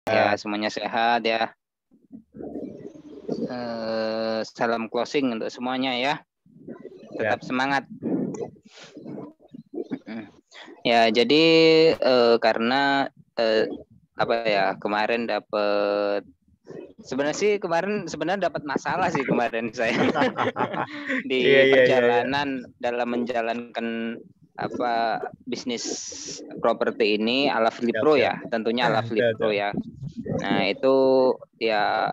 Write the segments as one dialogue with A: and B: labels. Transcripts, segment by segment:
A: Ya, semuanya sehat ya. Salam closing untuk semuanya ya. Tetap semangat. Ya, jadi karena kemarin dapat sebenarnya dapat masalah sih kemarin saya di perjalanan dalam menjalankan bisnis properti ini ala Flipro ya, tentunya ala Flipro ya. Nah itu ya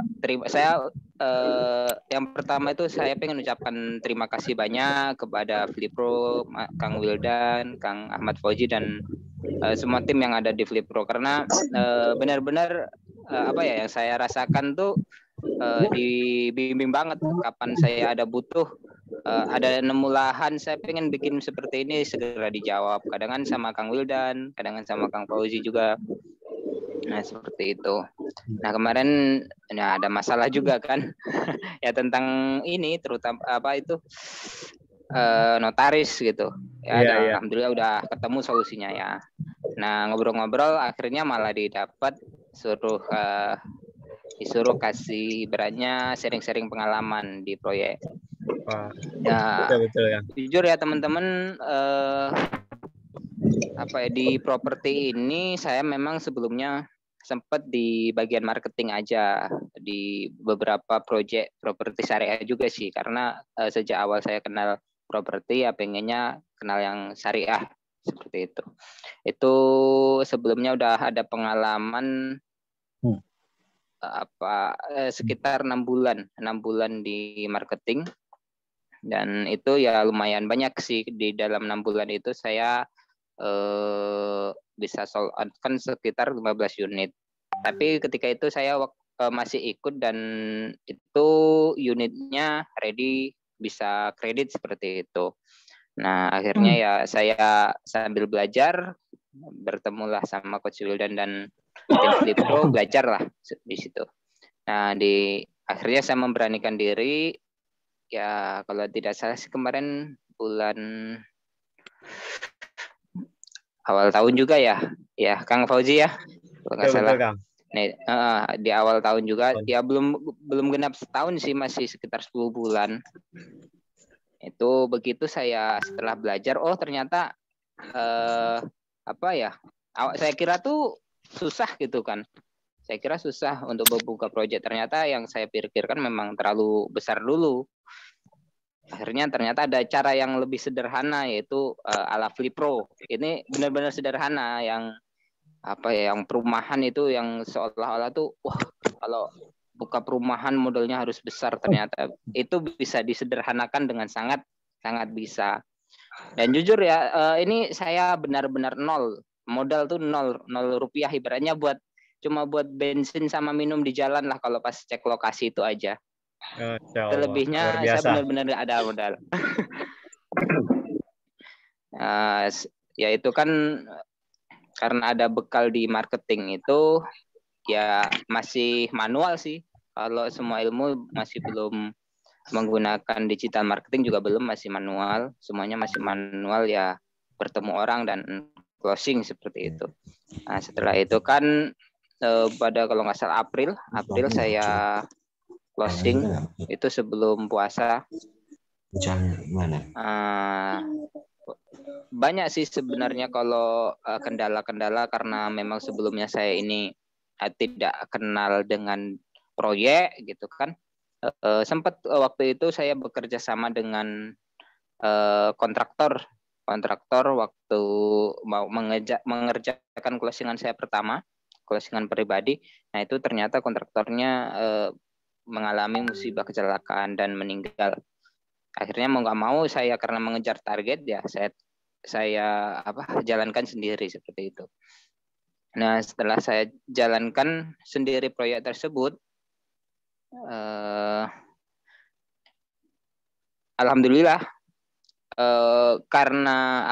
A: yang pertama itu saya pengen ucapkan terima kasih banyak kepada Flipro, Kang Wildan, Kang Ahmad Fauzi dan semua tim yang ada di Flipro karena benar-benar yang saya rasakan tuh dibimbing banget kapan saya ada butuh ada nemu lahan saya pengen bikin seperti ini segera dijawab, kadang sama Kang Wildan, kadang sama Kang Fauzi juga. Nah seperti itu. Nah kemarin ada masalah juga kan ya tentang ini terutama notaris gitu ya. Alhamdulillah udah ketemu solusinya ya. Nah ngobrol-ngobrol akhirnya malah disuruh kasih beratnya sharing-sharing pengalaman di proyek. Ya, betul ya. Jujur ya teman-teman, di properti ini saya memang sebelumnya sempat di bagian marketing aja di beberapa proyek properti syariah juga sih, karena sejak awal saya kenal properti ya pengennya kenal yang syariah seperti itu. Itu sebelumnya udah ada pengalaman sekitar 6 bulan di marketing, dan itu ya lumayan banyak sih. Di dalam 6 bulan itu saya bisa sold out kan sekitar 15 unit. Tapi ketika itu saya masih ikut dan itu unitnya ready bisa kredit seperti itu. Nah akhirnya ya saya sambil belajar bertemulah sama Coach Wildan dan tim Flipro, belajar lah di situ. Nah akhirnya saya memberanikan diri ya, kalau tidak salah sih kemarin bulan awal tahun juga ya Kang Fauzi ya, kalau nggak salah. Nih, di awal tahun juga ya, belum genap setahun sih, masih sekitar 10 bulan. Itu begitu saya setelah belajar, oh ternyata saya kira tuh susah gitu kan. Saya kira susah untuk membuka proyek, ternyata yang saya pikirkan memang terlalu besar dulu. Akhirnya ternyata ada cara yang lebih sederhana, yaitu ala Flipro. Ini benar-benar sederhana, yang yang perumahan itu yang seolah-olah tuh wah, kalau buka perumahan modalnya harus besar, ternyata itu bisa disederhanakan dengan sangat bisa. Dan jujur ya, ini saya benar-benar nol, modal tuh nol rupiah, ibaratnya cuma buat bensin sama minum di jalan lah kalau pas cek lokasi itu aja. Selebihnya saya benar-benar nggak ada modal. Ya itu kan karena ada bekal di marketing itu ya masih manual sih. Kalau semua ilmu masih belum menggunakan digital marketing juga belum, masih manual. Semuanya masih manual ya, bertemu orang dan closing seperti itu. Nah setelah itu kan pada kalau nggak salah April saya closing itu sebelum puasa. Banyak sih sebenarnya kalau kendala-kendala, karena memang sebelumnya saya ini tidak kenal dengan proyek gitu kan. Sempat waktu itu saya bekerja sama dengan kontraktor waktu mau mengerjakan closingan saya pertama, closingan pribadi. Nah itu ternyata kontraktornya mengalami musibah kecelakaan dan meninggal. Akhirnya mau nggak mau saya, karena mengejar target ya, saya jalankan sendiri seperti itu. Nah setelah saya jalankan sendiri proyek tersebut, alhamdulillah karena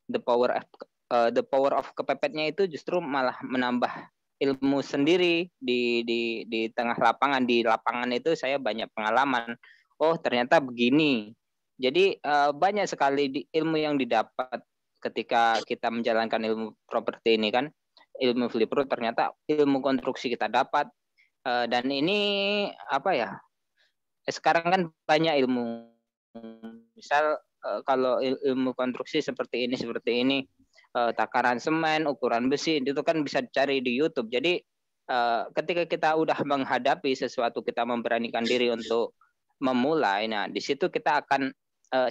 A: the power of kepepetnya itu justru malah menambah ilmu sendiri di tengah lapangan. Di lapangan itu saya banyak pengalaman. Oh ternyata begini. Jadi banyak sekali ilmu yang didapat ketika kita menjalankan ilmu properti ini kan. ilmu Flipro, ternyata ilmu konstruksi kita dapat. Dan ini apa ya? Sekarang kan banyak ilmu. Misal kalau ilmu konstruksi seperti ini, takaran semen, ukuran besi, itu kan bisa dicari di YouTube. Jadi ketika kita udah menghadapi sesuatu, kita memberanikan diri untuk memulai, nah di situ kita akan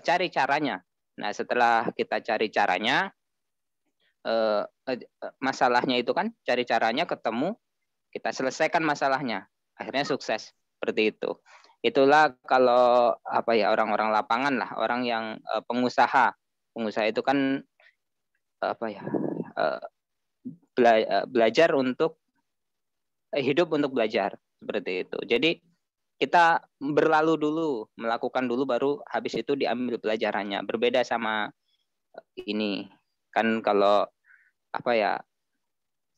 A: cari caranya. Nah setelah kita cari caranya, masalahnya itu kan cari caranya, ketemu, kita selesaikan masalahnya, akhirnya sukses. Seperti itu. Itulah kalau apa ya, orang-orang lapangan lah, orang yang pengusaha itu kan apa ya, belajar untuk hidup untuk belajar, seperti itu. Jadi kita berlalu dulu, melakukan dulu, baru habis itu diambil pelajarannya. Berbeda sama ini kan, kalau apa ya,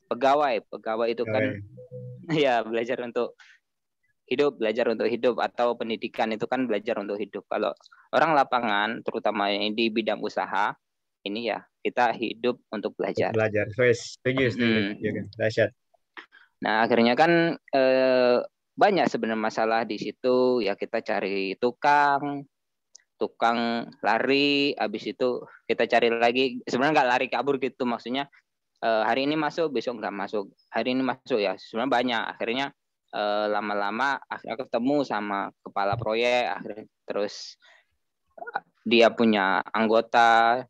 A: pegawai itu kan ya belajar untuk hidup, atau pendidikan itu kan belajar untuk hidup. Kalau orang lapangan, terutama di bidang usaha, ini ya kita hidup untuk belajar.
B: Belajar, setuju. Dahsyat.
A: Nah akhirnya kan banyak sebenarnya masalah di situ ya. Kita cari tukang lari, habis itu kita cari lagi. Sebenarnya nggak lari kabur gitu, maksudnya hari ini masuk, besok nggak masuk, hari ini masuk, ya sebenarnya banyak. Akhirnya lama-lama akhirnya ketemu sama kepala proyek, akhirnya terus dia punya anggota,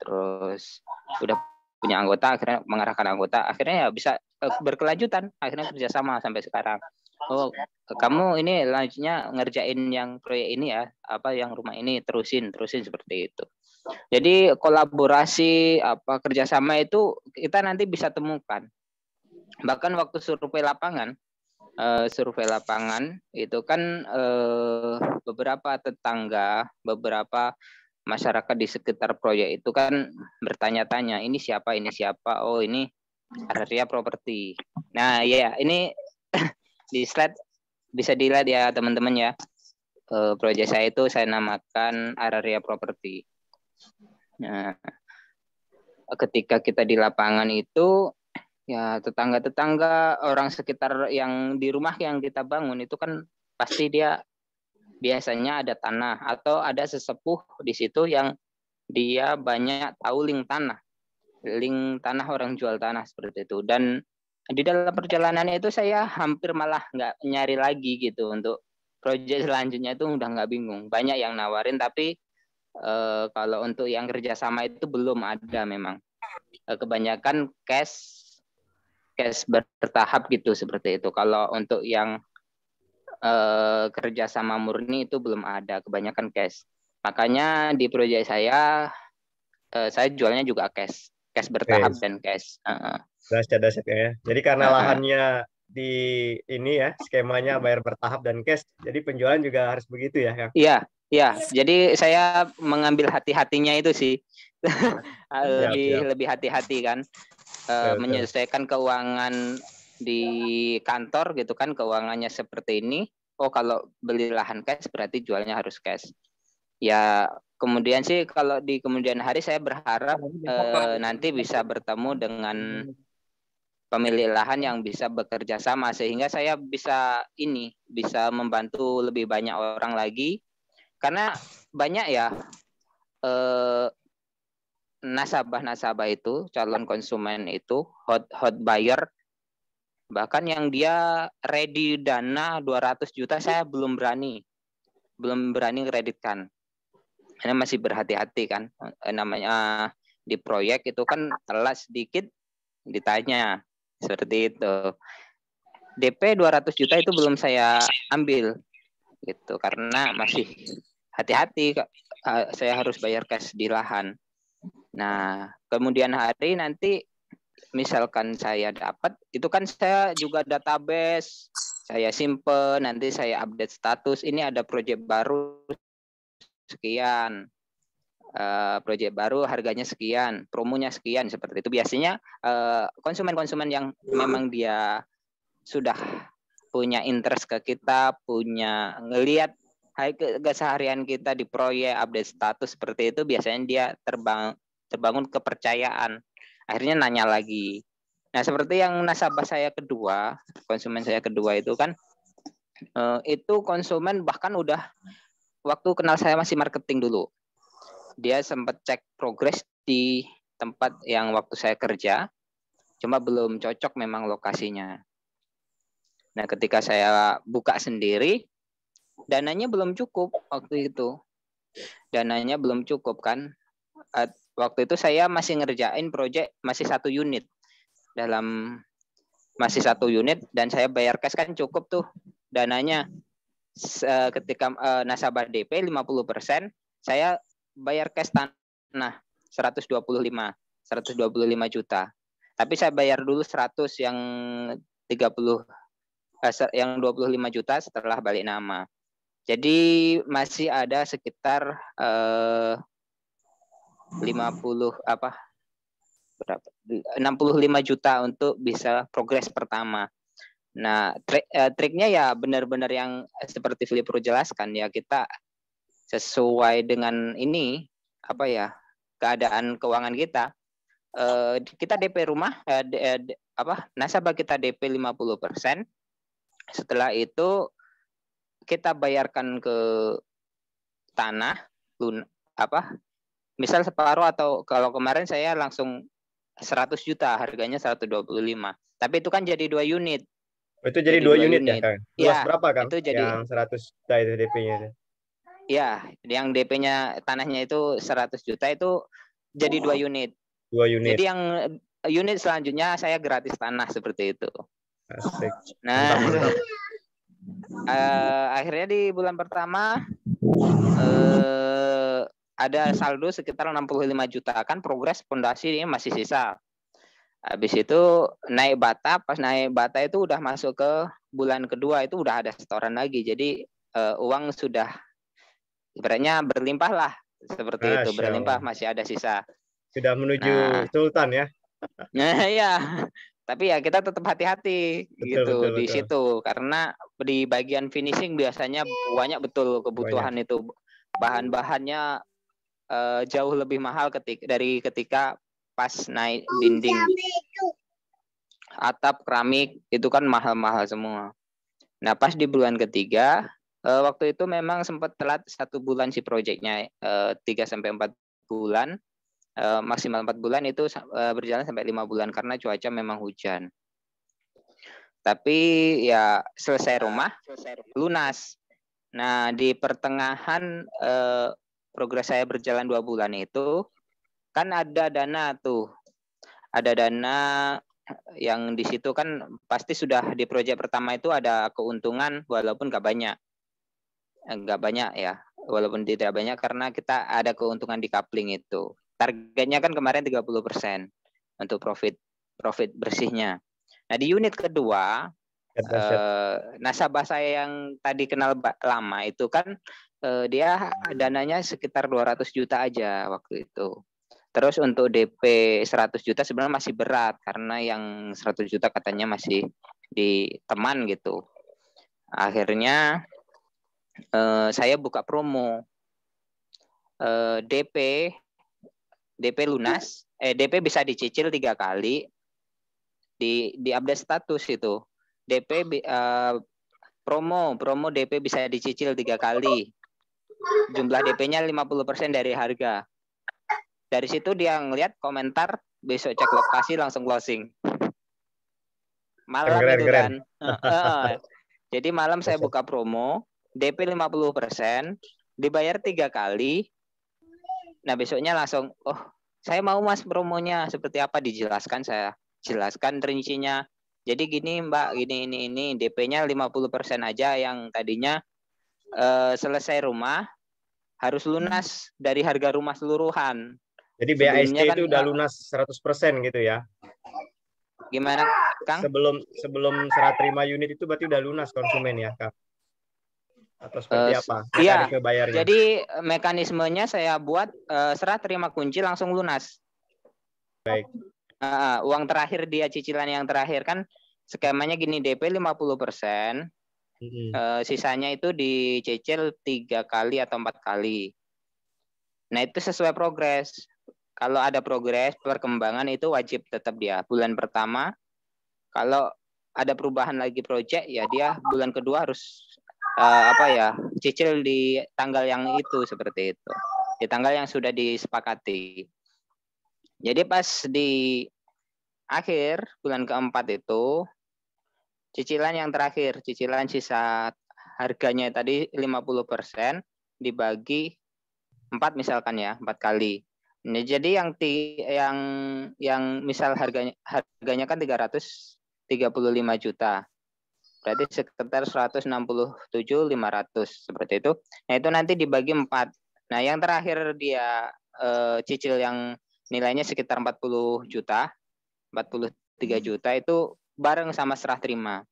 A: terus udah punya anggota, akhirnya mengarahkan anggota, akhirnya ya bisa berkelanjutan, akhirnya kerjasama sampai sekarang. Oh, kamu ini lanjutnya ngerjain yang proyek ini ya, apa yang rumah ini, terusin seperti itu. Jadi kolaborasi, apa kerjasama itu kita nanti bisa temukan. Bahkan waktu survei lapangan itu kan beberapa tetangga, beberapa masyarakat di sekitar proyek itu kan bertanya-tanya, ini siapa? Oh, ini Araria Property. Nah ya, ini di slide bisa dilihat ya teman-teman ya. Proyek saya itu saya namakan Araria Property. Nah, ketika kita di lapangan itu ya, tetangga-tetangga, orang sekitar yang di rumah yang kita bangun itu kan pasti dia biasanya ada tanah, atau ada sesepuh di situ yang dia banyak tahu link tanah, orang jual tanah, seperti itu. Dan di dalam perjalanannya itu saya hampir malah nggak nyari lagi gitu untuk proyek selanjutnya, itu udah nggak bingung. Banyak yang nawarin, tapi kalau untuk yang kerjasama itu belum ada memang. Kebanyakan cash bertahap gitu, seperti itu. Kalau untuk yang kerjasama murni itu belum ada, kebanyakan cash. Makanya di proyek saya jualnya juga cash bertahap dan cash.
B: Dahsyat ya. Jadi karena lahannya di ini ya, skemanya bayar bertahap dan cash, jadi penjualan juga harus begitu ya, Kang?
A: Iya. Jadi saya mengambil hati-hatinya itu sih. lebih hati-hati kan. Menyelesaikan keuangan di kantor gitu kan, keuangannya seperti ini. Oh, kalau beli lahan cash berarti jualnya harus cash. Ya, kemudian sih kalau di kemudian hari saya berharap nanti bisa bertemu dengan pemilik lahan yang bisa bekerja sama, sehingga saya bisa membantu lebih banyak orang lagi. Karena banyak ya nasabah itu, calon konsumen itu, hot buyer, bahkan yang dia ready dana 200 juta saya belum berani kreditkan. Karena masih berhati-hati kan, namanya di proyek itu kan telat sedikit ditanya, seperti itu. DP 200 juta itu belum saya ambil gitu, karena masih hati-hati, saya harus bayar cash di lahan. Nah, kemudian hari nanti misalkan saya dapat, itu kan saya juga database, saya simpen, nanti saya update status, ini ada proyek baru sekian, proyek baru harganya sekian, promonya sekian, seperti itu. Biasanya konsumen-konsumen yang memang dia sudah punya interest ke kita, punya ngelihat keseharian kita di proyek, update status seperti itu, biasanya dia terbangun kepercayaan, akhirnya nanya lagi. Nah, seperti yang nasabah saya kedua, konsumen saya kedua itu kan, itu konsumen bahkan udah waktu kenal saya masih marketing dulu. Dia sempat cek progres di tempat yang waktu saya kerja, cuma belum cocok memang lokasinya. Nah, ketika saya buka sendiri, dananya belum cukup waktu itu. Dananya belum cukup kan. Waktu itu saya masih ngerjain proyek masih 1 unit. Masih 1 unit dan saya bayar cash kan cukup tuh dananya. Ketika nasabah DP 50%, saya bayar cash tanah 125 juta. Tapi saya bayar dulu 100 yang 25 juta setelah balik nama. Jadi masih ada sekitar 65 juta untuk bisa progres pertama. Nah, triknya ya benar-benar yang seperti Filipro jelaskan ya, kita sesuai dengan ini keadaan keuangan kita. Kita DP rumah nasabah kita DP 50%. Setelah itu kita bayarkan ke tanah misal separuh, atau kalau kemarin saya langsung 100 juta, harganya 125. Tapi itu kan jadi 2 unit.
B: Itu jadi 2 unit ya, Kang? Luas
A: ya,
B: berapa, Kang?
A: Itu jadi
B: yang 100 juta itu DP-nya itu.
A: Ya, yang DP-nya tanahnya itu 100 juta itu jadi 2 unit.
B: 2 unit.
A: Jadi yang unit selanjutnya saya gratis tanah seperti itu.
B: Asik.
A: Nah, mantap. Akhirnya di bulan pertama ada saldo sekitar 65 juta, kan progres fondasi ini masih sisa. Habis itu naik bata, pas naik bata itu udah masuk ke bulan kedua, itu udah ada setoran lagi. Jadi uang sudah ibaratnya berlimpah lah, seperti itu, berlimpah, masih ada sisa.
B: Sudah menuju sultan ya.
A: Nah, ya. Tapi ya kita tetap hati-hati gitu di situ, karena di bagian finishing biasanya banyak betul kebutuhan banyak. Itu bahan-bahannya jauh lebih mahal dari ketika pas naik dinding, atap, keramik, itu kan mahal-mahal semua. Nah, pas di bulan ketiga, waktu itu memang sempat telat 1 bulan si proyeknya, 3-4 bulan. Maksimal 4 bulan, itu berjalan sampai 5 bulan karena cuaca memang hujan. Tapi ya selesai rumah, lunas. Nah, di pertengahan progres saya berjalan 2 bulan itu kan ada dana tuh. Ada dana yang di situ kan pasti sudah di proyek pertama itu ada keuntungan walaupun nggak banyak. Nggak banyak ya, walaupun tidak banyak karena kita ada keuntungan di coupling itu. Targetnya kan kemarin 30% untuk profit bersihnya. Nah, di unit kedua, nasabah saya yang tadi kenal lama itu kan dia dananya sekitar 200 juta aja waktu itu. Terus untuk DP 100 juta sebenarnya masih berat karena yang 100 juta katanya masih di teman gitu. Akhirnya saya buka promo DP lunas, DP bisa dicicil 3 kali, di update status itu. DP promo DP bisa dicicil 3 kali. Jumlah DP-nya 50% dari harga. Dari situ dia ngeliat komentar, besok cek lokasi langsung closing. Malam itu kan. Jadi malam saya buka promo, DP 50%, dibayar 3 kali. Nah, besoknya langsung, saya mau mas promonya seperti apa, dijelaskan, saya jelaskan rincinya. Jadi gini mbak, ini DP-nya 50% aja, yang tadinya selesai rumah harus lunas dari harga rumah seluruhan.
B: Jadi BAST kan, itu udah lunas 100% gitu ya?
A: Gimana Kang?
B: Sebelum serah terima unit itu berarti udah lunas konsumen ya Kang? Atau seperti apa?
A: Iya, jadi mekanismenya saya buat serah terima kunci langsung lunas.
B: Baik.
A: Uang terakhir dia, cicilan yang terakhir kan skemanya gini, DP 50%, sisanya itu dicicil 3 kali atau 4 kali. Nah, itu sesuai progres. kalau ada progres, perkembangan itu wajib tetap dia. Bulan pertama, kalau ada perubahan lagi proyek, ya dia bulan kedua harus cicil di tanggal yang itu, seperti itu. Di tanggal yang sudah disepakati. Jadi pas di akhir bulan keempat itu, cicilan yang terakhir, cicilan sisa harganya tadi 50% dibagi 4 misalkan ya, 4 kali. Nah, jadi yang misal harganya kan 335 juta. Berarti sekitar 167.500 seperti itu. Nah, itu nanti dibagi 4. Nah, yang terakhir dia cicil yang nilainya sekitar 40 juta, 43 juta itu bareng sama serah terima.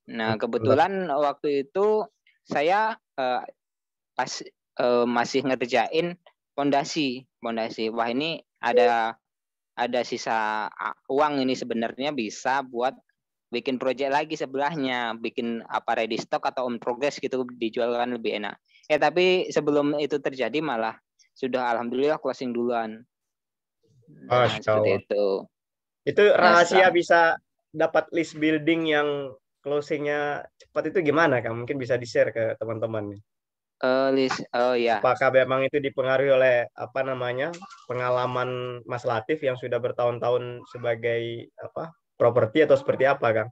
A: Nah, kebetulan waktu itu saya pas masih ngerjain pondasi. Wah, ini ada sisa uang ini, sebenarnya bisa buat bikin proyek lagi sebelahnya, bikin apa ready stock atau on progress gitu, dijual kan lebih enak. Tapi sebelum itu terjadi malah sudah alhamdulillah closing duluan. Nah, seperti itu.
B: Itu rahasia bisa dapat list building yang closingnya cepat itu gimana, Kang? Mungkin bisa di-share ke teman-teman nih.
A: Ya.
B: Apakah memang itu dipengaruhi oleh pengalaman Mas Latif yang sudah bertahun-tahun sebagai properti atau seperti apa, Kang?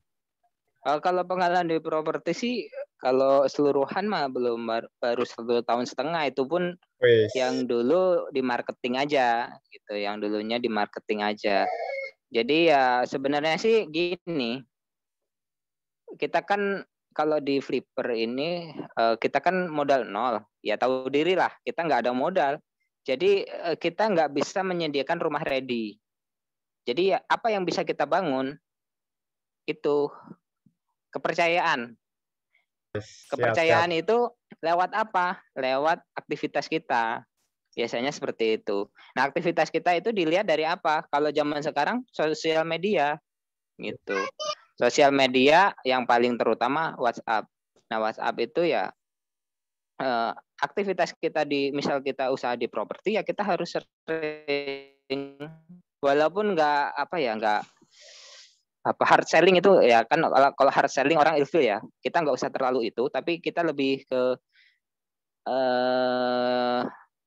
A: Kalau pengalaman di properti sih, kalau seluruhan mah belum, baru 1,5 tahun. Itu pun yang dulu di marketing aja gitu, yang dulunya di marketing aja. Jadi ya sebenarnya sih gini, kita kan kalau di Flipper ini kita kan modal nol, ya tahu diri lah, kita nggak ada modal. Jadi kita nggak bisa menyediakan rumah ready. Jadi apa yang bisa kita bangun itu kepercayaan. Kepercayaan itu lewat apa? Lewat aktivitas kita. Biasanya seperti itu. Nah, aktivitas kita itu dilihat dari apa? Kalau zaman sekarang sosial media gitu. Sosial media yang paling terutama WhatsApp. Nah, WhatsApp itu ya aktivitas kita misal kita usaha di properti, ya kita harus sering, walaupun nggak hard selling itu ya kan, kalau hard selling orang ilfil ya, kita nggak usah terlalu itu, tapi kita lebih ke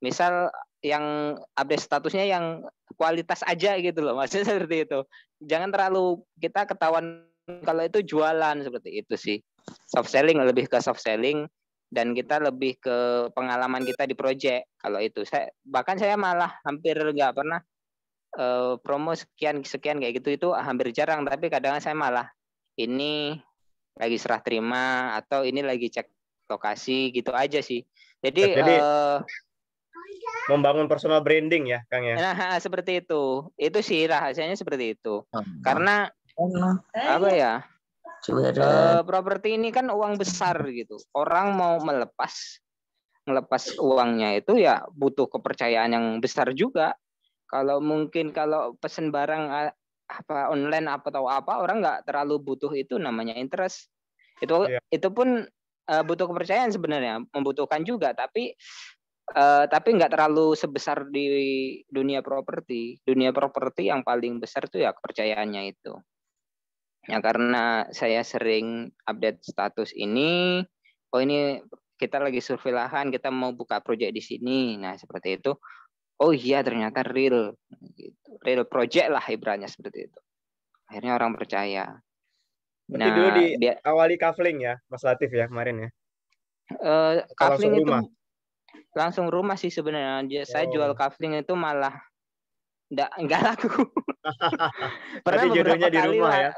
A: misal yang update statusnya yang kualitas aja gitu loh, maksudnya seperti itu. Jangan terlalu kita ketahuan kalau itu jualan, seperti itu sih. Soft selling, lebih ke soft selling, dan kita lebih ke pengalaman kita di project. Kalau itu bahkan saya malah hampir nggak pernah promo sekian kayak gitu, itu hampir jarang. Tapi kadang saya malah ini lagi serah terima atau ini lagi cek lokasi gitu aja sih. Jadi
B: membangun personal branding ya, Kang ya.
A: Nah, seperti itu. Itu sih rahasianya seperti itu. Karena apa ya? Properti ini kan uang besar gitu. Orang mau melepas uangnya itu ya butuh kepercayaan yang besar juga. Kalau pesen barang online atau apa, orang nggak terlalu butuh itu, namanya interest. Itu pun butuh kepercayaan sebenarnya, membutuhkan juga, tapi nggak terlalu sebesar di dunia properti. Dunia properti yang paling besar tuh ya kepercayaannya itu. Ya karena saya sering update status ini, ini kita lagi survei lahan, kita mau buka proyek di sini. Nah, seperti itu. Oh iya, ternyata real gitu. Real project lah ibaratnya, seperti itu. Akhirnya orang percaya.
B: Berarti dulu awali kafling ya, Mas Latif ya kemarin ya?
A: Kafling itu langsung rumah sih sebenarnya. Saya jual kafling itu malah nggak laku. Pernah beberapa di kali rumah ya.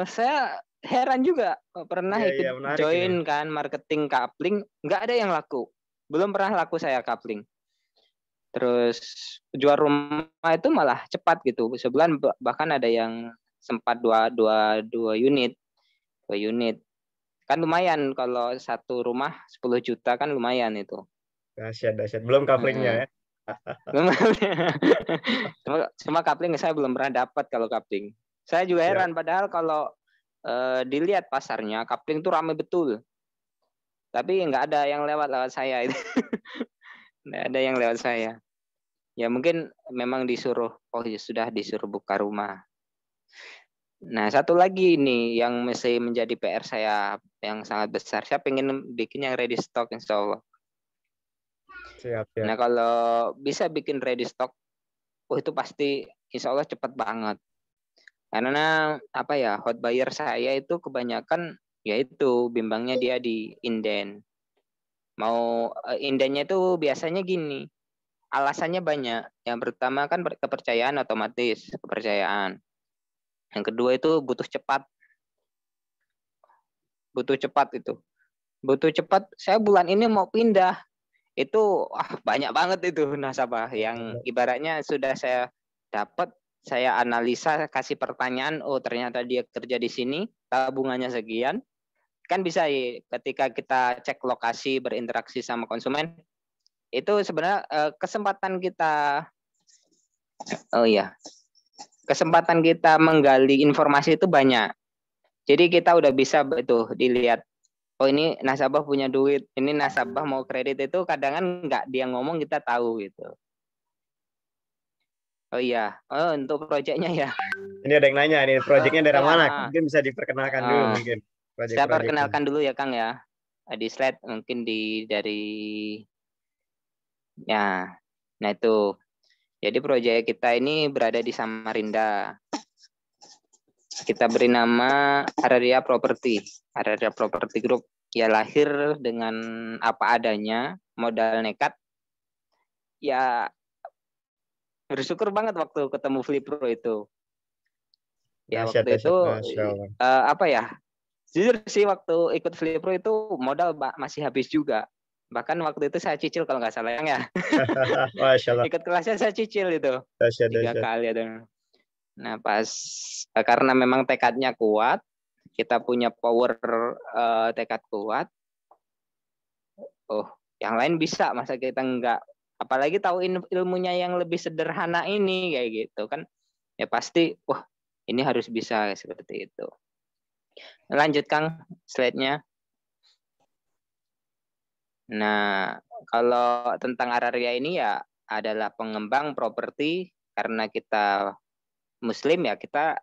A: Saya heran juga, pernah ikut join kan marketing kafling, nggak ada yang laku. Belum pernah laku saya kafling. Terus jual rumah itu malah cepat gitu. Sebulan bahkan ada yang sempat dua unit. Kan lumayan, kalau satu rumah 10 juta kan lumayan itu.
B: Dahsyat. Belum kaflingnya ya.
A: Cuma kapling saya belum pernah dapat kalau kapling. Saya juga heran, padahal kalau dilihat pasarnya kapling tuh ramai betul. Tapi nggak ada yang lewat saya itu. Nggak ada yang lewat saya. Ya mungkin memang disuruh, oh ya sudah disuruh buka rumah. Nah, satu lagi ini yang masih menjadi PR saya yang sangat besar. Saya pengen bikin yang ready stock insya Allah.
B: Siap.
A: Nah, kalau bisa bikin ready stock, itu pasti insya Allah cepat banget. Karena apa ya, hot buyer saya itu kebanyakan yaitu bimbangnya dia di inden. Mau indennya itu biasanya gini, alasannya banyak. Yang pertama kan kepercayaan otomatis, kepercayaan. Yang kedua itu butuh cepat. Butuh cepat itu. Butuh cepat, saya bulan ini mau pindah. Itu banyak banget itu nasabah yang ibaratnya sudah saya dapat, saya analisa, kasih pertanyaan, oh ternyata dia kerja di sini, tabungannya sekian. Kan bisa ketika kita cek lokasi, berinteraksi sama konsumen, itu sebenarnya kesempatan kita, kesempatan kita menggali informasi itu banyak. Jadi kita udah bisa itu dilihat, oh ini nasabah punya duit, ini nasabah mau kredit, itu kadang kan nggak dia ngomong kita tahu gitu. Oh iya, untuk proyeknya ya.
B: Ini ada yang nanya, ini proyeknya dari mana? Mungkin bisa diperkenalkan dulu mungkin.
A: Saya perkenalkan dulu ya Kang ya. Di slide mungkin dari ya. Nah itu. Jadi proyek kita ini berada di Samarinda. Kita beri nama Araria Property. Araria Property Group. Ya lahir dengan apa adanya, modal nekat. Ya bersyukur banget waktu ketemu Flipro itu. Ya waktu itu apa ya? Jujur sih waktu ikut Flipro itu modal masih habis juga. Bahkan waktu itu saya cicil kalau nggak salah ya.
B: Masya Allah.
A: Ikut kelasnya saya cicil itu. 3 kali ada. Nah pas karena memang tekadnya kuat, kita punya power tekad kuat. Oh, yang lain bisa, masa kita enggak? Apalagi tahu ilmunya yang lebih sederhana ini kayak gitu kan. Ya pasti, wah ini harus bisa seperti itu. Lanjut Kang, slide-nya. Nah, kalau tentang Araria ini ya adalah pengembang properti, karena kita Muslim ya, kita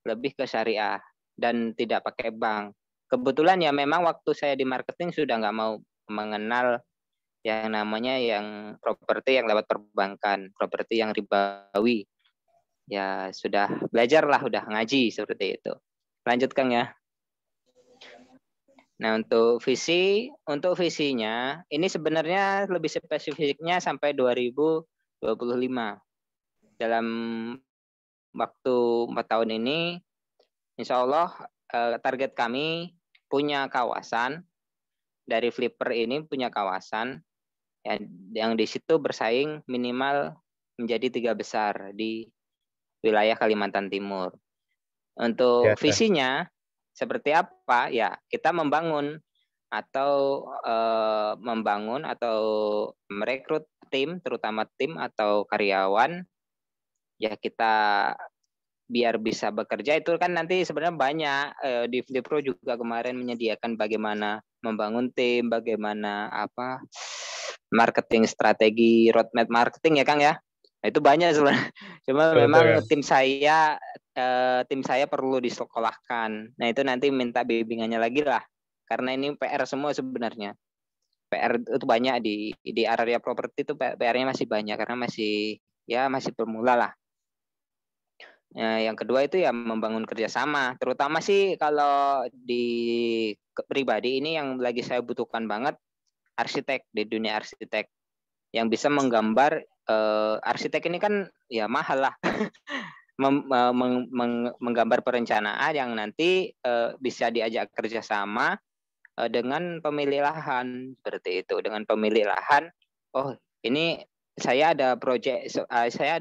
A: lebih ke syariah dan tidak pakai bank. Kebetulan ya memang waktu saya di marketing sudah nggak mau mengenal yang namanya yang properti yang lewat perbankan, properti yang ribawi. Ya sudah belajar lah, udah ngaji seperti itu. Lanjut Kang ya. Nah, untuk visinya, ini sebenarnya lebih spesifiknya sampai 2025. Dalam waktu 4 tahun ini, insya Allah target kami punya kawasan, dari Flipper ini punya kawasan, yang di situ bersaing minimal menjadi 3 besar di wilayah Kalimantan Timur. Untuk visinya, seperti apa? Ya, kita membangun atau merekrut tim, terutama tim atau karyawan, ya kita biar bisa bekerja itu kan nanti sebenarnya banyak di Flipro juga kemarin menyediakan bagaimana membangun tim, bagaimana marketing strategi, roadmap marketing ya Kang ya. Nah, itu banyak sebenarnya. Cuma memang tim saya perlu disekolahkan. Nah, itu nanti minta bimbingannya lagi lah. Karena ini PR semua sebenarnya. PR itu banyak di area properti itu, PR-nya masih banyak karena masih pemula lah. Yang kedua itu ya membangun kerjasama. Terutama sih kalau di pribadi ini yang lagi saya butuhkan banget, arsitek, di dunia arsitek yang bisa menggambar. Arsitek ini kan ya mahal lah. Menggambar perencanaan yang nanti bisa diajak kerjasama dengan pemilik lahan seperti itu. Dengan pemilik lahan, oh ini saya ada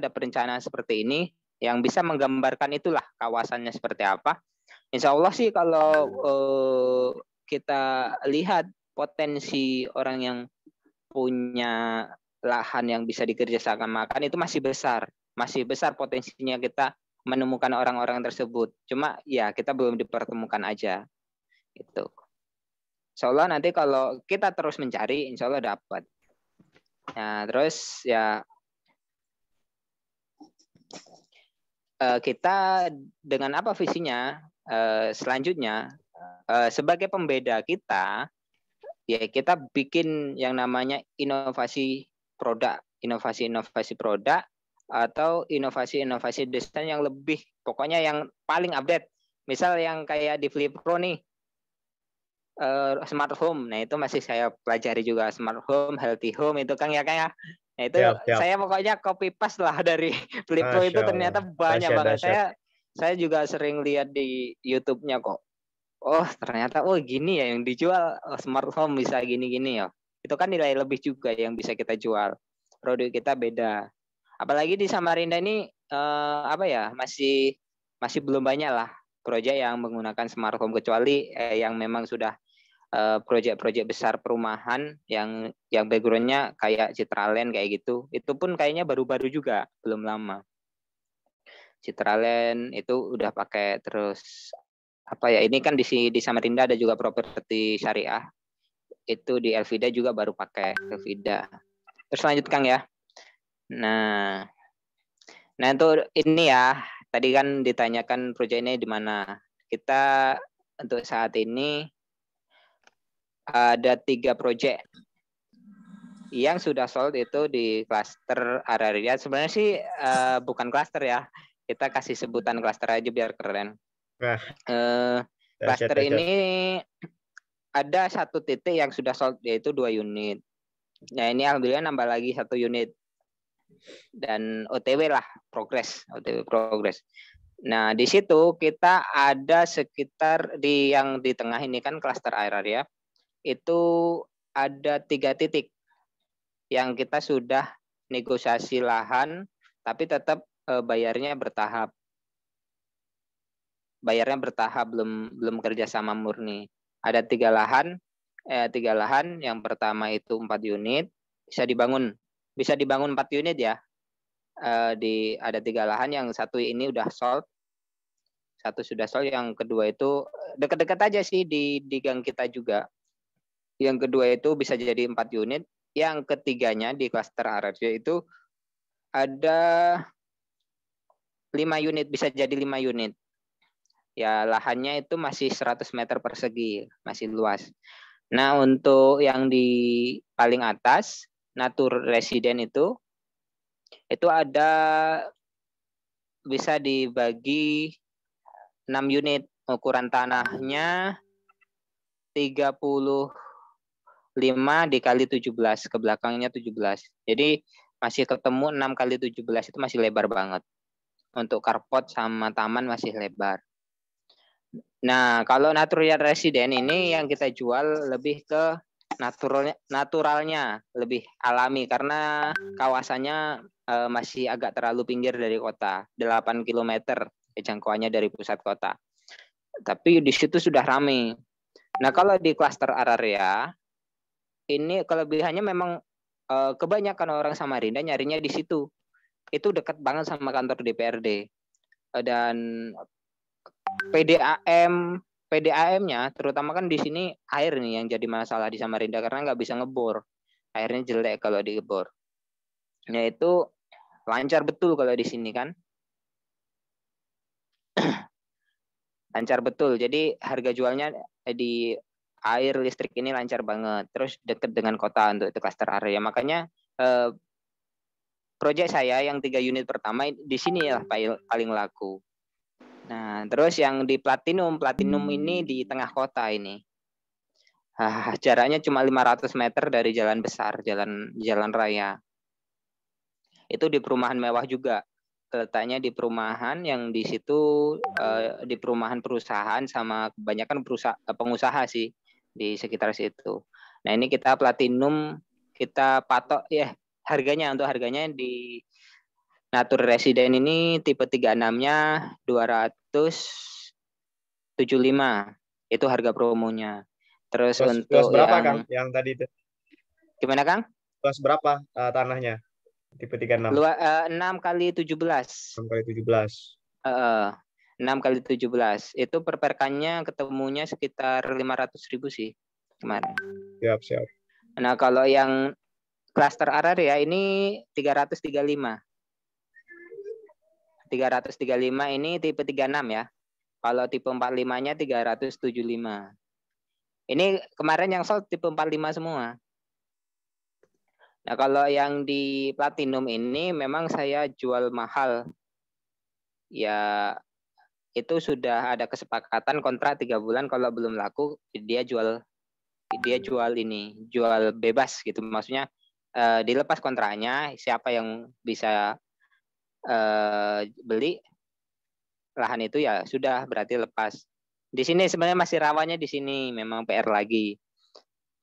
A: perencanaan seperti ini yang bisa menggambarkan itulah kawasannya seperti apa. Insya Allah sih kalau kita lihat potensi orang yang punya lahan yang bisa dikerjasamakan itu masih besar potensinya kita menemukan orang-orang tersebut. Cuma ya kita belum dipertemukan aja gitu. Insya Allah nanti kalau kita terus mencari, insya Allah dapat. Nah, terus ya kita dengan apa visinya selanjutnya sebagai pembeda kita, ya kita bikin yang namanya inovasi produk atau inovasi desain yang lebih, pokoknya yang paling update. Misal yang kayak di Flip Pro nih, smart home. Nah, itu masih saya pelajari juga, smart home, healthy home itu Kang ya kayak. Nah, itu
B: Siap.
A: saya pokoknya copy paste lah dari Flip Pro itu,
B: Masya Allah.
A: ternyata banyak
B: Dahsyat,
A: banget.
B: dahsyat.
A: Saya juga sering lihat di YouTube-nya kok. Oh, ternyata gini ya yang dijual, smart home bisa gini-gini ya. Itu kan nilai lebih juga yang bisa kita jual. Produk kita beda. Apalagi di Samarinda ini masih belum banyak lah proyek yang menggunakan smart home, kecuali yang memang sudah proyek-proyek besar perumahan yang backgroundnya kayak Citraland kayak gitu. Itu pun kayaknya baru-baru juga, belum lama. Citraland itu udah pakai, terus ini kan di Samarinda ada juga properti syariah. Itu di Elvida juga baru pakai Elvida. Terus lanjut Kang ya. Nah itu ini ya. Tadi kan ditanyakan proyek ini di mana. Kita untuk saat ini ada 3 proyek yang sudah sold itu di klaster Araria. Sebenarnya sih bukan klaster ya. Kita kasih sebutan klaster aja biar keren. Klaster ini ada 1 titik yang sudah sold, yaitu 2 unit. Nah, ini alhamdulillah nambah lagi 1 unit. Dan OTW lah, OTW progress. Nah, di situ kita ada sekitar yang di tengah ini kan klaster Araria. Itu ada 3 titik yang kita sudah negosiasi lahan, tapi tetap bayarnya bertahap. Belum kerjasama murni. Ada 3 lahan. 3 lahan. Yang pertama itu 4 unit, bisa dibangun 4 unit ya. Ada 3 lahan, yang 1 ini udah sold. 1 sudah sold, yang kedua itu dekat-dekat aja sih di gang kita juga. Yang kedua itu bisa jadi 4 unit. Yang ketiganya di klaster Araria itu ada 5 unit, bisa jadi 5 unit. Ya, lahannya itu masih 100 meter persegi, masih luas. Nah, untuk yang di paling atas, Natur Residen itu ada bisa dibagi 6 unit. Ukuran tanahnya 35 dikali 17, ke belakangnya 17. Jadi masih ketemu 6 kali 17, itu masih lebar banget. Untuk carport sama taman masih lebar. Nah, kalau Natural Resident ini yang kita jual lebih ke naturalnya, lebih alami, karena kawasannya masih agak terlalu pinggir dari kota, 8 km jangkauannya dari pusat kota. Tapi di situ sudah ramai. Nah, kalau di klaster Araria, ini kelebihannya memang kebanyakan orang Samarinda nyarinya di situ. Itu dekat banget sama kantor DPRD. Dan PDAM-nya, terutama kan di sini air nih yang jadi masalah di Samarinda, karena nggak bisa ngebor. Airnya jelek kalau digebor. Nah, itu lancar betul kalau di sini kan. Lancar betul. Jadi harga jualnya di air listrik ini lancar banget. Terus dekat dengan kota untuk itu klaster area. Makanya proyek saya yang 3 unit pertama di sini lah paling laku. Nah, terus yang di Platinum ini di tengah kota ini. Jaraknya cuma 500 meter dari jalan besar, jalan raya. Itu di perumahan mewah juga. Letaknya di perumahan yang di situ di perumahan perusahaan sama kebanyakan pengusaha sih di sekitar situ. Nah, ini kita Platinum, kita patok ya harganya, di Natur Residen ini tipe 36-nya 275. Itu harga promonya. Terus untuk
B: berapa Kang yang tadi itu?
A: Gimana Kang?
B: Luas berapa tanahnya? Tipe 36.
A: 6 kali 17.
B: 6 kali 17.
A: 6 kali 17. Itu perperkannya ketemunya sekitar 500.000 sih kemarin.
B: Siap.
A: Nah, kalau yang klaster Araria ini 335. 335 ini tipe 36 ya. Kalau tipe 45-nya 375. Ini kemarin yang sold tipe 45 semua. Nah, kalau yang di platinum ini memang saya jual mahal. Ya, itu sudah ada kesepakatan kontrak 3 bulan, kalau belum laku dia jual bebas gitu. Maksudnya dilepas kontraknya, siapa yang bisa beli lahan itu ya sudah, berarti lepas. Di sini sebenarnya masih rawannya di sini, memang PR lagi.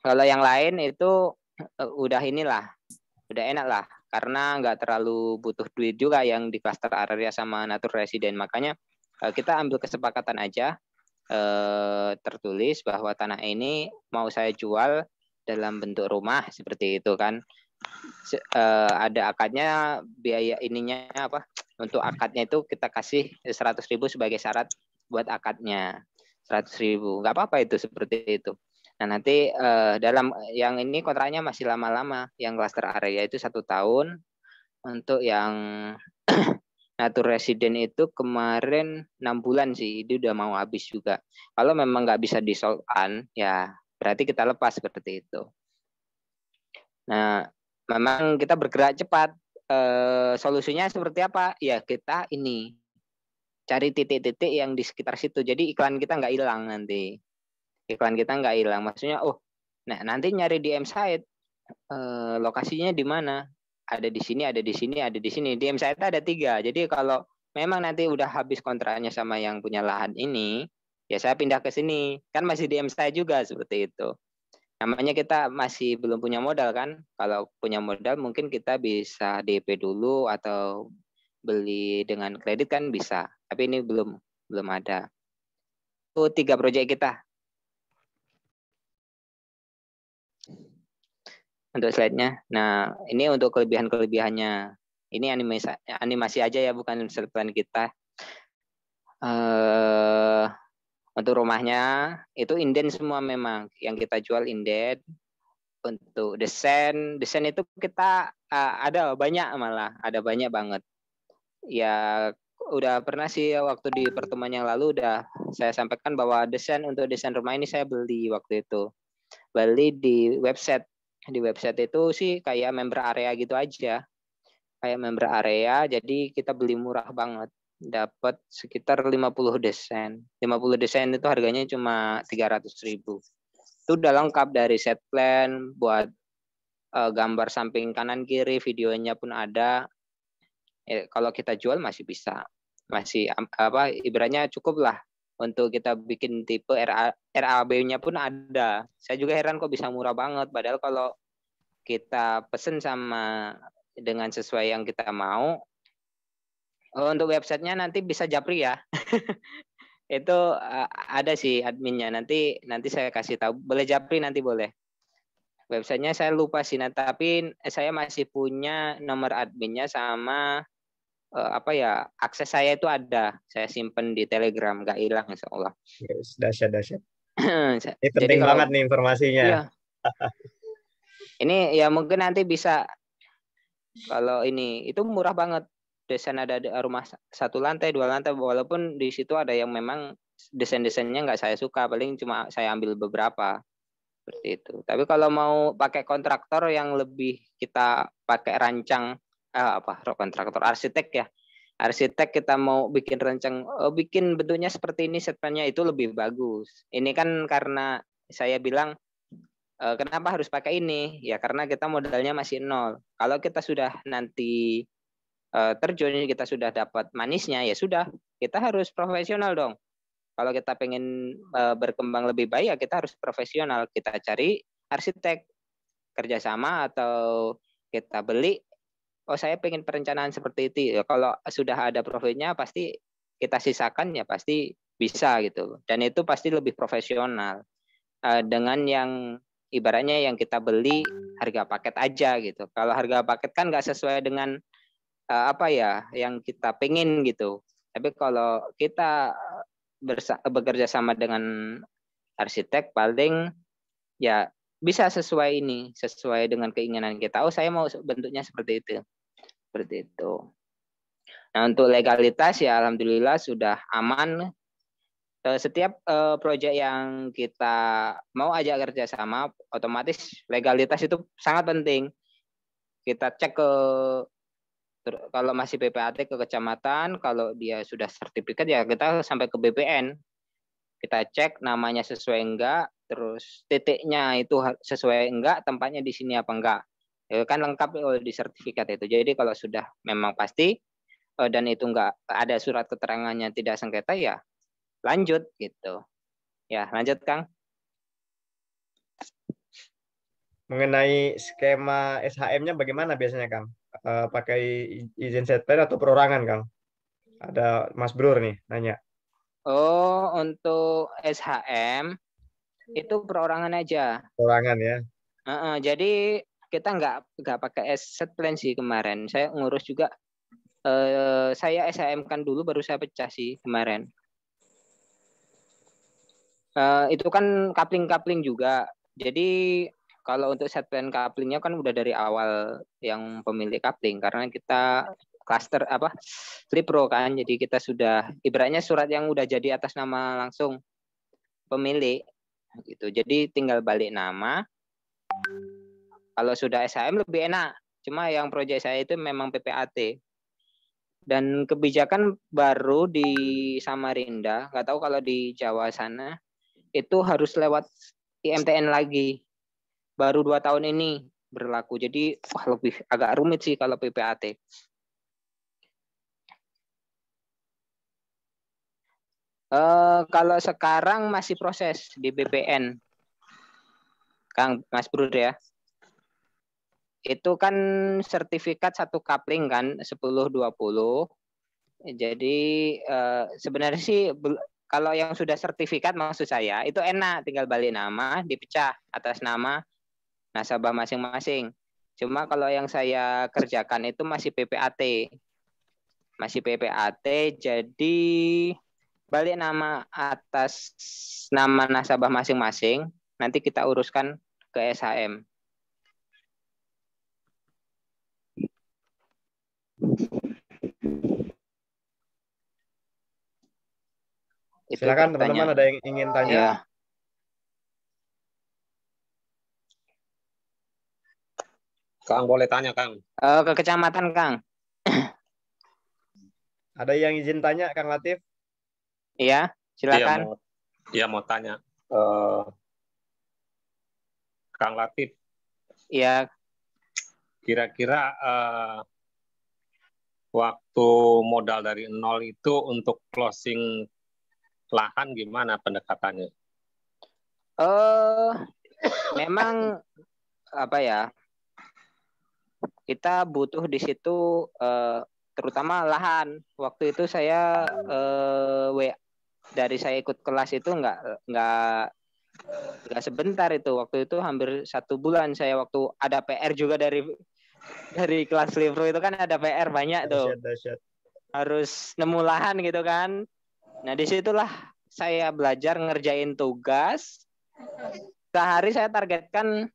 A: Kalau yang lain itu udah enak lah, karena nggak terlalu butuh duit juga yang di cluster area sama natur resident. Makanya kita ambil kesepakatan aja, tertulis bahwa tanah ini mau saya jual dalam bentuk rumah seperti itu kan. Ada akadnya, biaya ininya apa? Untuk akadnya itu kita kasih 100.000 sebagai syarat buat akadnya. 100.000, nggak apa-apa itu seperti itu. Nah, nanti dalam yang ini kontraknya masih lama-lama. Yang cluster area itu 1 tahun. Untuk yang natur resident itu kemarin 6 bulan sih, itu udah mau habis juga. Kalau memang nggak bisa disolkan, ya berarti kita lepas seperti itu. Nah, memang kita bergerak cepat. Solusinya seperti apa? Ya kita ini cari titik-titik yang di sekitar situ. Jadi iklan kita nggak hilang nanti. Maksudnya, nah nanti nyari di M-Site, lokasinya di mana? Ada di sini, ada di sini, ada di sini. Di M-Site ada 3. Jadi kalau memang nanti udah habis kontraknya sama yang punya lahan ini, ya saya pindah ke sini. Kan masih di M-Site juga seperti itu. Namanya kita masih belum punya modal kan. Kalau punya modal mungkin kita bisa DP dulu atau beli dengan kredit kan bisa. Tapi ini belum ada. Itu 3 proyek kita. Untuk slide-nya. Nah, ini untuk kelebihan-kelebihannya. Ini animasi aja ya, bukan plan kita. Untuk rumahnya itu inden semua memang. Yang kita jual inden. Untuk desain itu kita ada banyak banget. Ya udah pernah sih waktu di pertemuan yang lalu udah saya sampaikan bahwa untuk desain rumah ini saya beli waktu itu. Beli di website. Di website itu sih kayak member area gitu aja. Kayak member area, jadi kita beli murah banget. Dapat sekitar 50 desain. 50 desain itu harganya cuma 300.000. Itu udah lengkap dari set plan, buat gambar samping kanan kiri, videonya pun ada. Kalau kita jual masih bisa. Masih ibaratnya cukup lah untuk kita bikin tipe RAB-nya pun ada. Saya juga heran kok bisa murah banget. Padahal kalau kita pesen dengan sesuai yang kita mau, untuk websitenya nanti bisa japri ya. Itu ada sih adminnya. Nanti saya kasih tahu. Boleh japri nanti boleh. Websitenya saya lupa sih, tapi saya masih punya nomor adminnya sama akses saya itu ada. Saya simpen di Telegram, nggak hilang insya Allah.
B: Yes, dahsyat. Ini penting banget nih informasinya.
A: Iya. Ini ya mungkin nanti bisa, kalau ini itu murah banget. Desain ada rumah 1 lantai, 2 lantai, walaupun di situ ada yang memang desain-desainnya nggak saya suka, paling cuma saya ambil beberapa seperti itu. Tapi kalau mau pakai kontraktor yang lebih kita pakai rancang kontraktor arsitek ya. Arsitek kita mau bikin rancang, bikin bentuknya seperti ini, setnya itu lebih bagus. Ini kan karena saya bilang kenapa harus pakai ini? Ya karena kita modalnya masih 0. Kalau kita sudah nanti terjun, kita sudah dapat manisnya, ya sudah, kita harus profesional dong. Kalau kita pengen berkembang lebih baik, ya kita harus profesional. Kita cari arsitek kerjasama atau kita beli. Saya pengen perencanaan seperti itu. Ya, kalau sudah ada profilnya pasti kita sisakan, ya pasti bisa gitu. Dan itu pasti lebih profesional dengan yang ibaratnya yang kita beli harga paket aja gitu. Kalau harga paket kan nggak sesuai dengan yang kita pengen gitu. Tapi kalau kita bekerja sama dengan arsitek, paling ya bisa sesuai dengan keinginan kita. Saya mau bentuknya seperti itu. Nah, untuk legalitas ya alhamdulillah sudah aman. Setiap proyek yang kita mau ajak kerjasama, otomatis legalitas itu sangat penting. Kita cek kalau masih PPAT ke kecamatan, kalau dia sudah sertifikat ya kita sampai ke BPN. Kita cek namanya sesuai enggak, terus titiknya itu sesuai enggak, tempatnya di sini apa enggak. Ya, kan lengkap di sertifikat itu. Jadi kalau sudah memang pasti dan itu enggak ada surat keterangannya tidak sengketa ya lanjut gitu. Ya, lanjut Kang.
B: Mengenai skema SHM-nya bagaimana biasanya, Kang? Pakai izin setpel atau perorangan, Kang? Ada Mas Brur nih nanya.
A: Oh, untuk SHM itu perorangan aja.
B: Perorangan ya.
A: Jadi kita nggak pakai set plan sih kemarin. Saya ngurus juga. Saya SHM kan dulu baru saya pecah sih kemarin. Itu kan kapling-kapling juga. Jadi kalau untuk set plan kaplingnya kan udah dari awal yang pemilik kapling karena kita cluster flip pro kan. Jadi kita sudah ibaratnya surat yang udah jadi atas nama langsung pemilik gitu. Jadi tinggal balik nama. Kalau sudah SHM lebih enak. Cuma yang proyek saya itu memang PPAT. Dan kebijakan baru di Samarinda, nggak tahu kalau di Jawa sana itu harus lewat IMTN lagi. Baru 2 tahun ini berlaku. Jadi lebih agak rumit sih kalau PPAT. Kalau sekarang masih proses di BPN. Kang Mas Brud ya. Itu kan sertifikat satu kapling kan 10-20. Jadi sebenarnya sih kalau yang sudah sertifikat maksud saya itu enak, tinggal balik nama, dipecah atas nama nasabah masing-masing. Cuma kalau yang saya kerjakan itu masih PPAT. Masih PPAT, jadi balik nama atas nama nasabah masing-masing, nanti kita uruskan ke SHM.
B: Silakan teman-teman, ada yang ingin tanya?
A: Ya.
C: Kang boleh tanya Kang?
A: Ke kecamatan Kang.
B: Ada yang izin tanya Kang Latif?
A: Iya, silakan.
C: Iya mau tanya. Kang Latif.
A: Iya.
C: Kira-kira waktu modal dari nol itu untuk closing lahan gimana pendekatannya?
A: Memang apa ya? Kita butuh di situ terutama lahan. Waktu itu saya dari saya ikut kelas itu nggak sebentar itu. Waktu itu hampir 1 bulan saya waktu ada PR juga dari kelas Livro itu kan ada PR banyak tuh.
B: Dasyat.
A: Harus nemu lahan gitu kan. Nah disitulah saya belajar ngerjain tugas. Sehari saya targetkan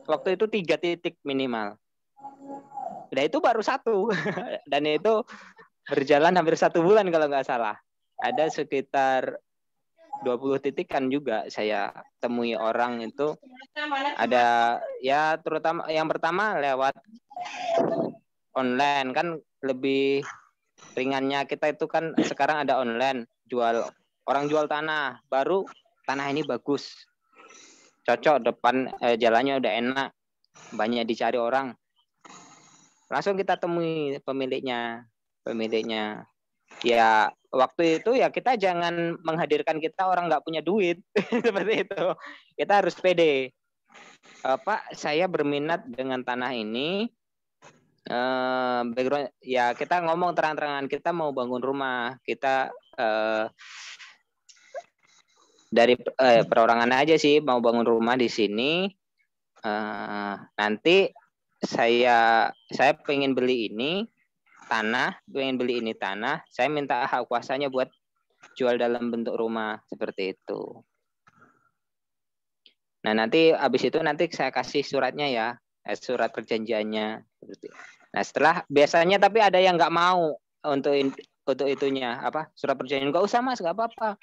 A: waktu itu 3 titik minimal. Nah itu baru 1 dan itu berjalan hampir 1 bulan kalau nggak salah. Ada sekitar 20 titik kan juga saya temui orang itu. Ada ya terutama yang pertama lewat online kan lebih ringannya kita itu kan sekarang ada online orang jual tanah baru, tanah ini bagus, cocok, depan jalannya udah enak, banyak dicari orang, langsung kita temui pemiliknya. Ya waktu itu ya kita jangan menghadirkan kita orang nggak punya duit seperti itu, kita harus pede. Pak, saya berminat dengan tanah ini. Background ya kita ngomong terang-terangan kita mau bangun rumah, kita dari perorangan aja sih mau bangun rumah di sini. Nanti saya pengen beli ini tanah, saya minta hak kuasanya buat jual dalam bentuk rumah seperti itu. Nah nanti habis itu nanti saya kasih suratnya ya, surat perjanjiannya. Nah setelah biasanya tapi ada yang nggak mau, untuk itunya apa surat perjanjian. Nggak usah Mas, nggak apa-apa.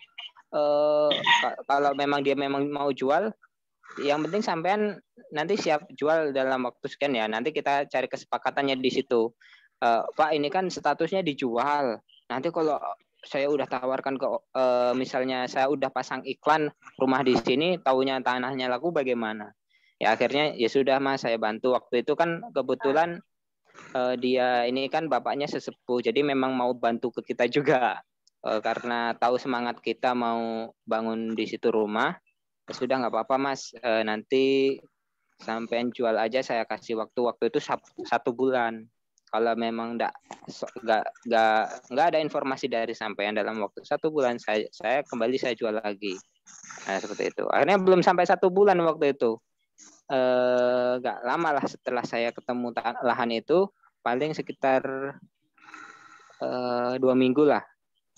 A: Kalau memang dia memang mau jual, yang penting sampean nanti siap jual dalam waktu sekian ya. Nanti kita cari kesepakatannya di situ. Pak, ini kan statusnya dijual. Nanti kalau saya udah tawarkan ke misalnya saya udah pasang iklan rumah di sini, taunya tanahnya laku bagaimana? Ya akhirnya ya sudah Mas, saya bantu. Waktu itu kan kebetulan dia ini kan bapaknya sesepuh, jadi memang mau bantu ke kita juga karena tahu semangat kita mau bangun di situ rumah. Ya sudah nggak apa-apa Mas, nanti sampean jual aja, saya kasih waktu itu 1 bulan. Kalau memang nggak ada informasi dari sampean dalam waktu 1 bulan, saya kembali saya jual lagi. Nah seperti itu. Akhirnya belum sampai 1 bulan waktu itu. Nggak lama lah setelah saya ketemu lahan itu, paling sekitar 2 minggu lah.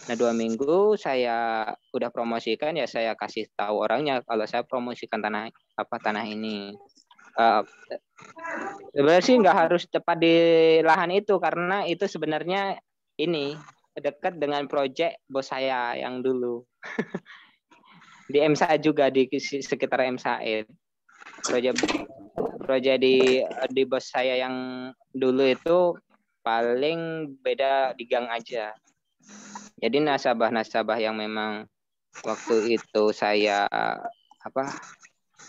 A: Nah 2 minggu saya udah promosikan, ya saya kasih tahu orangnya kalau saya promosikan tanah ini. Sebenarnya sih nggak harus tepat di lahan itu, karena itu sebenarnya ini dekat dengan proyek bos saya yang dulu. Di MSA juga, di sekitar MSA. Proyek di bos saya yang dulu itu paling beda di gang aja. Jadi nasabah yang memang waktu itu saya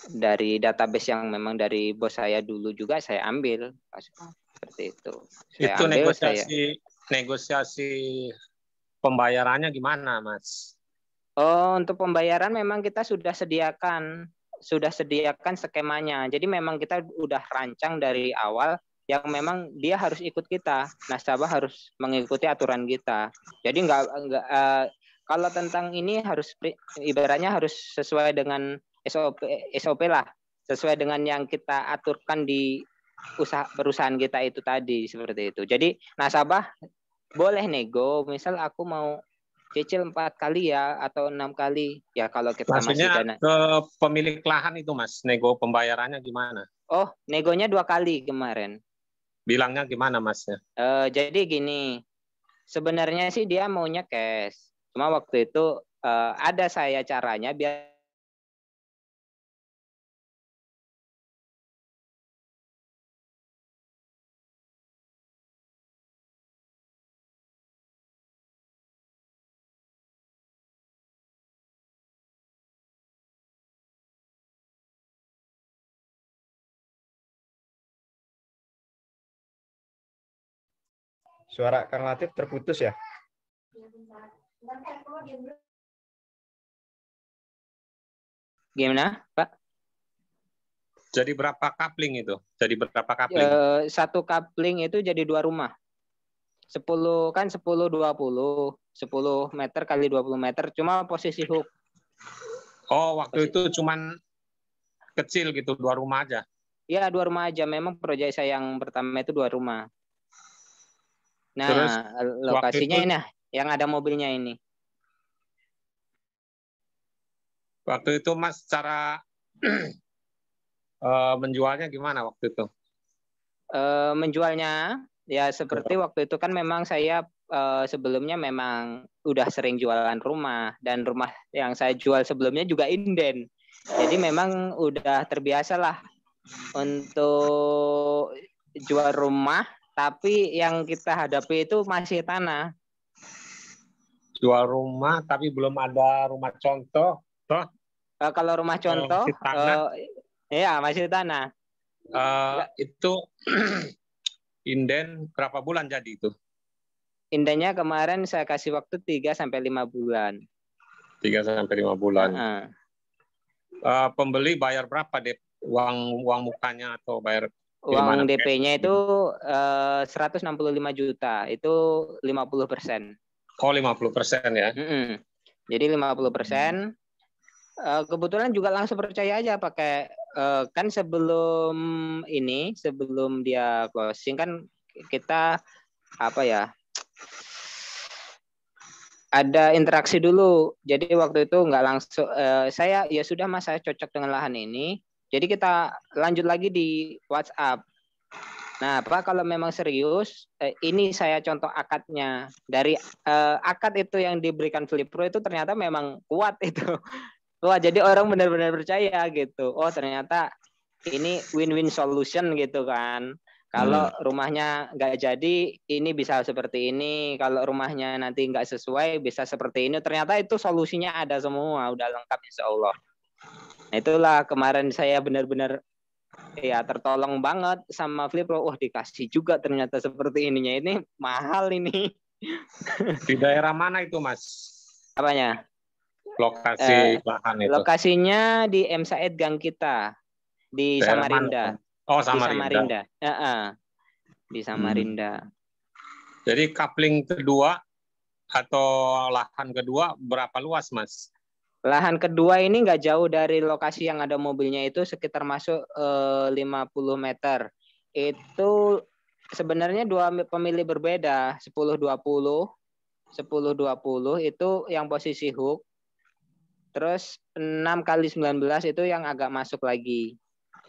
A: dari database yang memang dari bos saya dulu juga saya ambil seperti itu.
C: Itu negosiasi pembayarannya gimana, Mas?
A: Oh, untuk pembayaran memang kita sudah sediakan skemanya. Jadi memang kita udah rancang dari awal yang memang dia harus ikut kita, nasabah harus mengikuti aturan kita. Jadi kalau tentang ini harus ibaratnya harus sesuai dengan SOP lah, sesuai dengan yang kita aturkan di perusahaan kita itu tadi, seperti itu. Jadi nasabah boleh nego, misal aku mau cicil 4 kali ya atau 6 kali ya, kalau kita
C: maksudnya
A: masih dana.
C: Ke pemilik lahan itu Mas, nego pembayarannya gimana?
A: Oh, negonya 2 kali kemarin.
C: Bilangnya gimana Masnya?
A: Jadi gini, sebenarnya sih dia maunya cash, cuma waktu itu ada saya caranya biar
B: Suara Kang Latif terputus ya?
A: gimana, Pak?
C: Jadi berapa coupling itu? Jadi berapa coupling?
A: Satu coupling itu jadi 2 rumah. 10 kan 10 20. 10 meter kali 20 meter, cuma posisi hook.
C: Oh, waktu itu cuman kecil gitu, 2 rumah aja?
A: Iya, 2 rumah aja. Memang proyek saya yang pertama itu 2 rumah. Nah, terus, lokasinya ini yang ada mobilnya ini.
C: Waktu itu Mas cara menjualnya gimana waktu itu?
A: Menjualnya ya seperti waktu itu kan memang saya sebelumnya memang udah sering jualan rumah, dan rumah yang saya jual sebelumnya juga inden. Jadi memang udah terbiasa lah untuk jual rumah, tapi yang kita hadapi itu masih tanah.
C: Jual rumah tapi belum ada rumah contoh.
A: Kalau rumah contoh, ya masih tanah.
C: Itu inden berapa bulan jadi itu?
A: Indennya kemarin saya kasih waktu 3-5 bulan.
C: 3-5 bulan. Pembeli bayar berapa deh? Uang mukanya atau bayar
A: uang DP-nya itu 165 juta, itu 50%.
C: Oh, 50% ya?
A: Jadi 50%. Kebetulan juga langsung percaya aja pakai kan sebelum dia closing kan kita ada interaksi dulu. Jadi waktu itu nggak langsung saya ya sudah Mas, saya cocok dengan lahan ini. Jadi kita lanjut lagi di WhatsApp. Nah, Pak, kalau memang serius, ini saya contoh akadnya. Dari akad itu yang diberikan Flipro itu ternyata memang kuat itu. Wah, jadi orang benar-benar percaya gitu. Oh, ternyata ini win-win solution gitu kan. Kalau rumahnya nggak jadi, ini bisa seperti ini. Kalau rumahnya nanti nggak sesuai, bisa seperti ini. Ternyata itu solusinya ada semua, udah lengkap insya Allah. Nah, itulah kemarin saya benar-benar ya tertolong banget sama Flipro. Wah, dikasih juga ternyata seperti ininya. Ini mahal ini.
C: Di daerah mana itu, Mas?
A: Apanya?
C: Lokasi lahan itu.
A: Lokasinya di M. Said Gang kita di
C: Daerah
A: Samarinda.
C: mana? Oh,
A: Di
C: Samarinda.
A: Samarinda. Di Samarinda.
C: Jadi coupling kedua atau lahan kedua berapa luas, Mas?
A: Lahan kedua ini nggak jauh dari lokasi yang ada mobilnya, itu sekitar masuk 50 meter. Itu sebenarnya dua pemilih berbeda, 10-20. 10-20 itu yang posisi hook. Terus 6x19 itu yang agak masuk lagi.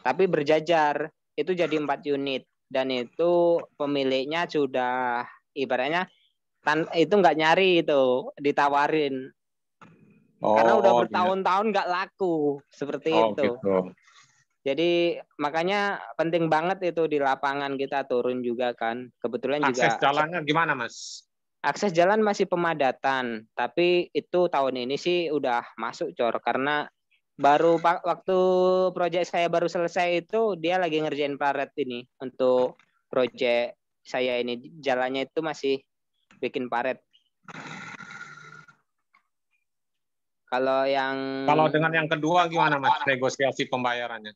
A: Tapi berjajar, itu jadi 4 unit. Dan itu pemiliknya sudah ibaratnya itu nggak nyari, itu ditawarin. Karena udah bertahun-tahun nggak laku seperti itu.
C: Gitu.
A: Jadi makanya penting banget itu di lapangan kita turun juga kan. Kebetulan
C: akses
A: juga
C: jalannya gimana, Mas?
A: akses jalan masih pemadatan, tapi itu tahun ini sih udah masuk Cor, karena baru waktu proyek saya baru selesai itu dia lagi ngerjain paret ini untuk proyek saya ini, jalannya itu masih bikin paret. Kalau
C: dengan yang kedua gimana, Mas, negosiasi pembayarannya?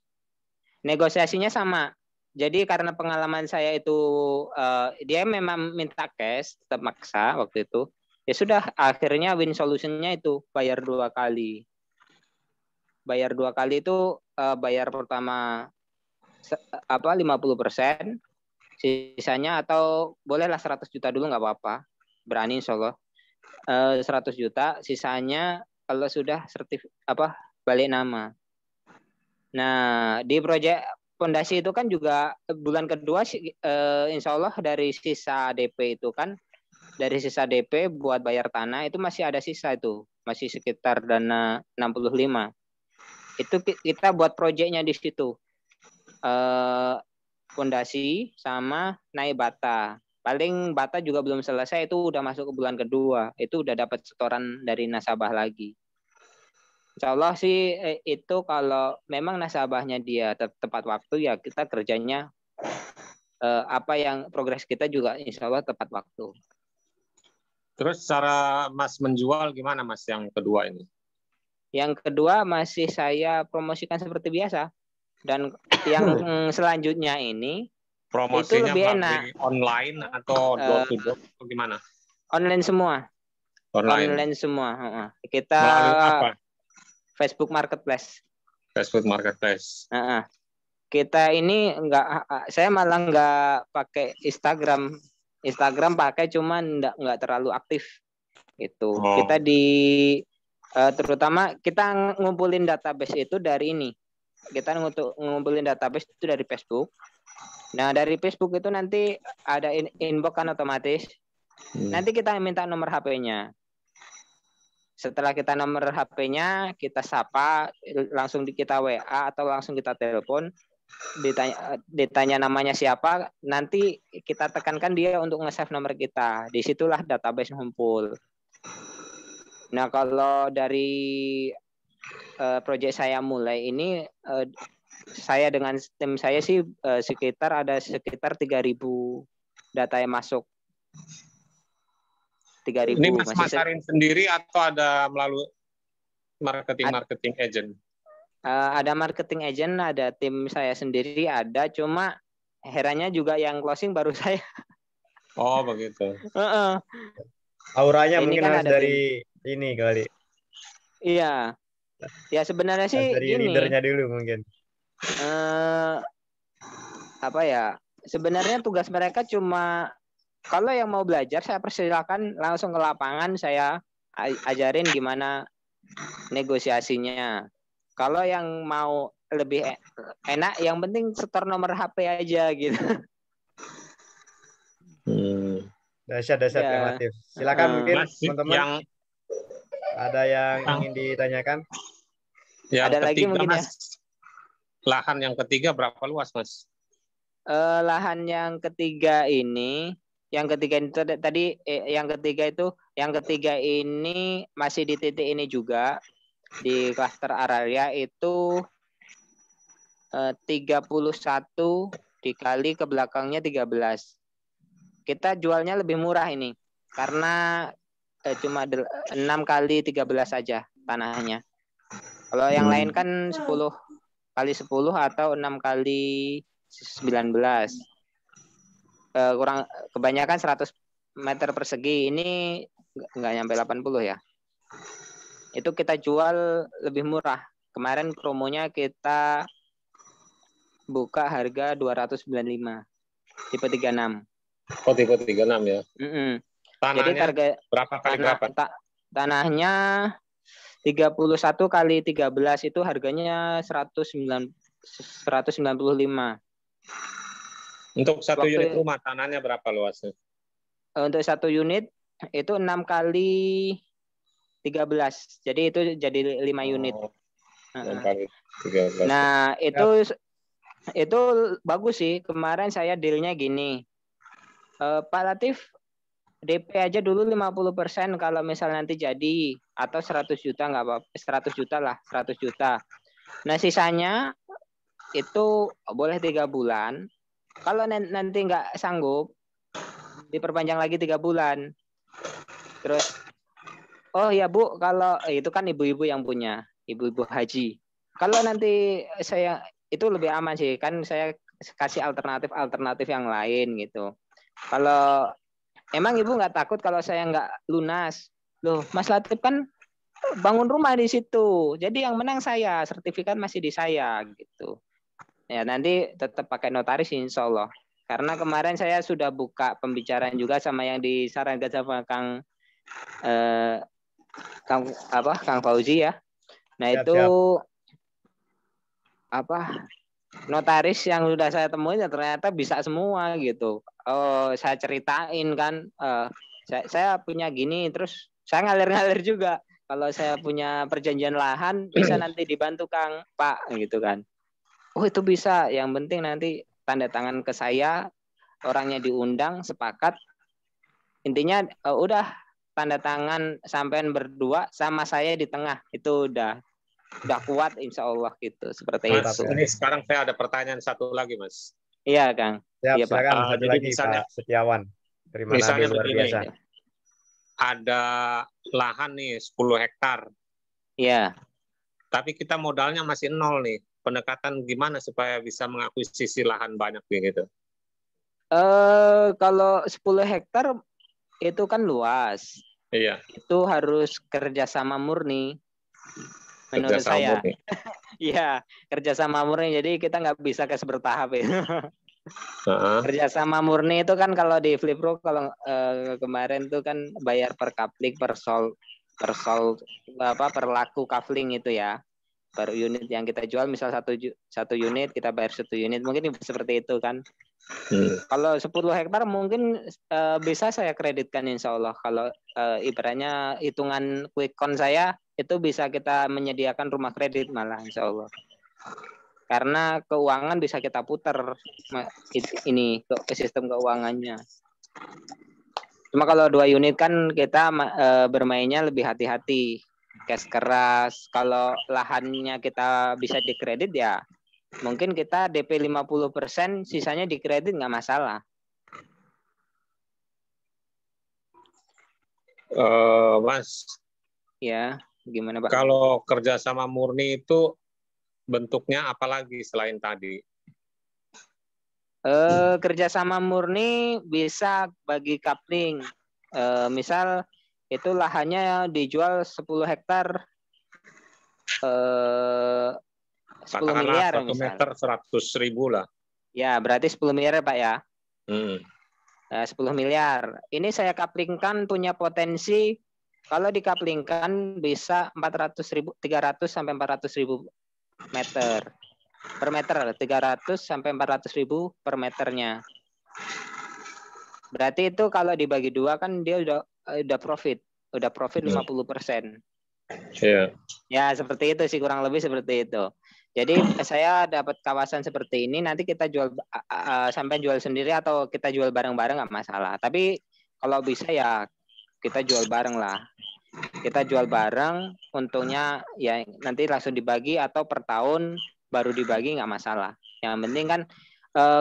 A: Negosiasinya sama. Jadi karena pengalaman saya itu dia memang minta cash, tetap maksa waktu itu. Ya sudah, akhirnya win solutionnya itu bayar 2 kali. Bayar 2 kali itu bayar pertama 50%, sisanya atau bolehlah 100 juta dulu nggak apa-apa. Berani insya Allah. 100 juta, sisanya kalau sudah balik nama. Nah, di proyek pondasi itu kan juga bulan kedua insya Allah dari sisa DP itu kan, dari sisa DP buat bayar tanah itu masih ada sisa, itu masih sekitar dana 65. Itu kita buat proyeknya di situ. Pondasi sama naik bata. Paling bata juga belum selesai, itu udah masuk ke bulan kedua. Itu udah dapat setoran dari nasabah lagi. Insya Allah sih itu kalau memang nasabahnya dia tepat waktu, ya kita kerjanya apa yang progres kita juga insya Allah tepat waktu.
C: Terus cara Mas menjual gimana, Mas, yang kedua ini? Yang
A: kedua masih saya promosikan seperti biasa. Dan yang selanjutnya ini
C: promosinya
A: itu lebih enak.
C: Online atau door to door atau gimana?
A: Online semua. Online semua. Kita
C: melalui apa?
A: Facebook Marketplace.
C: Facebook Marketplace.
A: Kita ini saya malah nggak pakai Instagram. Instagram pakai, cuman nggak terlalu aktif. Itu kita terutama kita ngumpulin database itu dari ini. Kita ngumpulin database itu dari Facebook. Nah, dari Facebook itu nanti ada inbox kan otomatis. Nanti kita minta nomor HP-nya. Setelah kita nomor HP-nya, kita sapa, langsung kita WA atau langsung kita telepon, ditanya namanya siapa, nanti kita tekankan dia untuk nge-save nomor kita. Disitulah database ngumpul. Nah, kalau dari proyek saya mulai ini, saya dengan tim saya sih ada sekitar 3.000 data yang masuk. 3.000.
C: Ini Mas masarin sendiri atau ada melalui marketing agent?
A: Ada marketing agent, ada tim saya sendiri, ada, cuma herannya juga yang closing baru saya.
C: Oh, begitu.
B: Auranya ini mungkin kan harus dari tim. Ini kali.
A: Iya. Ya sebenarnya sih
B: dari
A: gini.
B: Leadernya dulu mungkin.
A: Sebenarnya tugas mereka cuma, kalau yang mau belajar saya persilakan langsung ke lapangan, saya ajarin gimana negosiasinya. Kalau yang mau lebih enak, yang penting setor nomor HP aja gitu.
B: Dahsyat
A: Ya.
B: relatif. Silakan mungkin
C: Mas,
B: teman-teman
C: yang
B: ada yang ingin ditanyakan.
A: Ada lagi
C: ketiga,
A: mungkin ya?
C: Mas. Lahan yang ketiga berapa luas, Mas?
A: Lahan yang ketiga ini, yang ketiga ini masih di titik ini juga di klaster area itu 31 dikali ke belakangnya 13. Kita jualnya lebih murah ini karena cuma 6 kali 13 saja tanahnya. Kalau yang lain kan 10 kali 10 atau 6 kali 19. Kurang kebanyakan 100 meter persegi. Ini nggak nyampe 80 ya. Itu kita jual lebih murah. Kemarin promonya kita buka harga 295. Tipe 36.
C: Oh, tipe 36 ya.
A: Jadi
C: Tanahnya berapa kali berapa?
A: Tanahnya 31 kali 13 itu harganya 195.
C: Untuk satu unit rumah tanahnya berapa luasnya?
A: Untuk satu unit itu 6 kali 13. Jadi itu jadi 5 unit.
C: 6 kali 13.
A: Nah, itu bagus sih. Kemarin saya dealnya gini. Pak Latif, DP aja dulu 50% kalau misal nanti jadi, atau 100 juta nggak apa-apa, 100 juta lah, 100 juta. Nah, sisanya itu boleh 3 bulan. Kalau nanti nggak sanggup, diperpanjang lagi 3 bulan. Terus, oh ya Bu, kalau itu kan ibu-ibu yang punya, ibu-ibu haji. Kalau nanti saya, itu lebih aman sih, kan saya kasih alternatif yang lain gitu. Kalau emang ibu nggak takut kalau saya nggak lunas? Loh, Mas Latif kan bangun rumah di situ. Jadi yang menang saya, sertifikat masih di saya gitu. Ya nanti tetap pakai notaris insya Allah. Karena kemarin saya sudah buka pembicaraan juga sama yang disarankan sama Kang Fauzi ya. Nah itu notaris yang sudah saya temuin ya ternyata bisa semua gitu. Saya ceritain kan, saya punya gini, terus saya ngalir-ngalir juga. Kalau saya punya perjanjian lahan bisa nanti dibantu Kang Pak gitu kan. Oh itu bisa, yang penting nanti tanda tangan ke saya, orangnya diundang, sepakat. Intinya udah tanda tangan sampean berdua sama saya di tengah, itu udah kuat insya Allah gitu, seperti
C: Mas,
A: itu.
C: ini sekarang saya ada pertanyaan satu lagi, Mas.
A: Iya Kang.
B: Siap,
A: iya, Pak.
B: silakan satu lagi
C: misalnya,
B: Pak Setiawan. Dari Manado luar biasa.
C: Ada lahan nih 10 hektar.
A: Iya.
C: Tapi kita modalnya masih 0 nih. Pendekatan gimana supaya bisa mengakuisisi lahan banyak gitu?
A: Kalau 10 hektar itu kan luas.
C: Iya.
A: Itu harus kerjasama murni. Menurut saya. Iya, kerjasama murni. Jadi kita nggak bisa cash bertahap ya. Kerjasama murni itu kan kalau di Flipro kalau kemarin tuh kan bayar per kapling, per laku kafling itu ya, per unit yang kita jual. Misal satu unit kita bayar 1 unit, mungkin seperti itu kan. Kalau 10 hektar mungkin bisa saya kreditkan insya Allah. Kalau ibaratnya hitungan quick count saya itu bisa kita menyediakan rumah kredit malah insya Allah. Karena keuangan bisa kita putar ini ke sistem keuangannya. Cuma kalau 2 unit kan kita bermainnya lebih hati-hati, cash keras. Kalau lahannya kita bisa dikredit ya mungkin kita DP 50%, sisanya dikredit nggak masalah.
C: Mas.
A: Ya, gimana Pak?
C: Kalau kerjasama murni itu bentuknya apalagi selain tadi?
A: Kerjasama murni bisa bagi kapling. Misal itu lahannya dijual 10 hektar 10 miliar
C: 1 meter 100.000 lah.
A: Ya, berarti 10 miliar Pak ya. 10 miliar. Ini saya kaplingkan punya potensi, kalau dikaplingkan bisa 300 sampai 400.000 meter per meter, 300 sampai 400.000 per meternya. Berarti itu kalau dibagi dua kan dia udah profit 50%.
C: Iya.
A: Ya, seperti itu sih, kurang lebih seperti itu. Jadi saya dapat kawasan seperti ini, nanti kita jual sampai jual sendiri atau kita jual bareng-bareng nggak masalah. Tapi kalau bisa ya kita jual bareng lah. Kita jual bareng, untungnya ya nanti langsung dibagi atau per tahun baru dibagi nggak masalah. Yang penting kan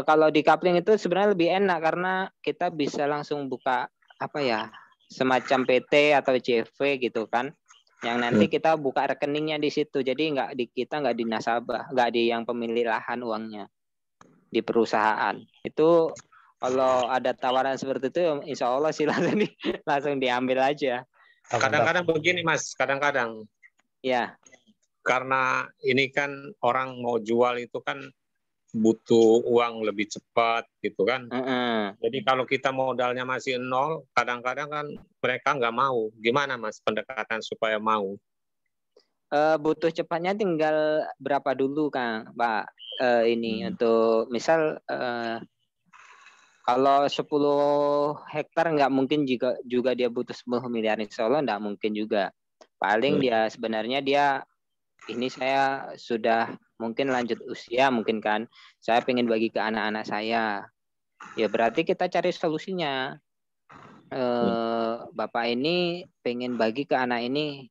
A: kalau di coupling itu sebenarnya lebih enak karena kita bisa langsung buka apa ya, semacam PT atau CV gitu kan, yang nanti kita buka rekeningnya di situ. Jadi kita nggak di nasabah, nggak di yang pemilik lahan uangnya di perusahaan. Itu kalau ada tawaran seperti itu, insya Allah sih langsung diambil aja.
C: Kadang-kadang begini Mas, kadang-kadang
A: Ya.
C: Karena ini kan orang mau jual itu kan butuh uang lebih cepat gitu kan. Jadi kalau kita modalnya masih nol, kadang-kadang kan mereka nggak mau. Gimana Mas pendekatan supaya mau?
A: Butuh cepatnya tinggal berapa dulu Kang, Pak? Ini untuk misal kalau 10 hektar nggak mungkin juga dia butuh 10 miliar, insya Allah nggak mungkin juga. Paling dia sebenarnya ini saya sudah mungkin lanjut usia mungkin kan, saya pengen bagi ke anak-anak saya. Ya berarti kita cari solusinya. Bapak ini pengen bagi ke anak ini,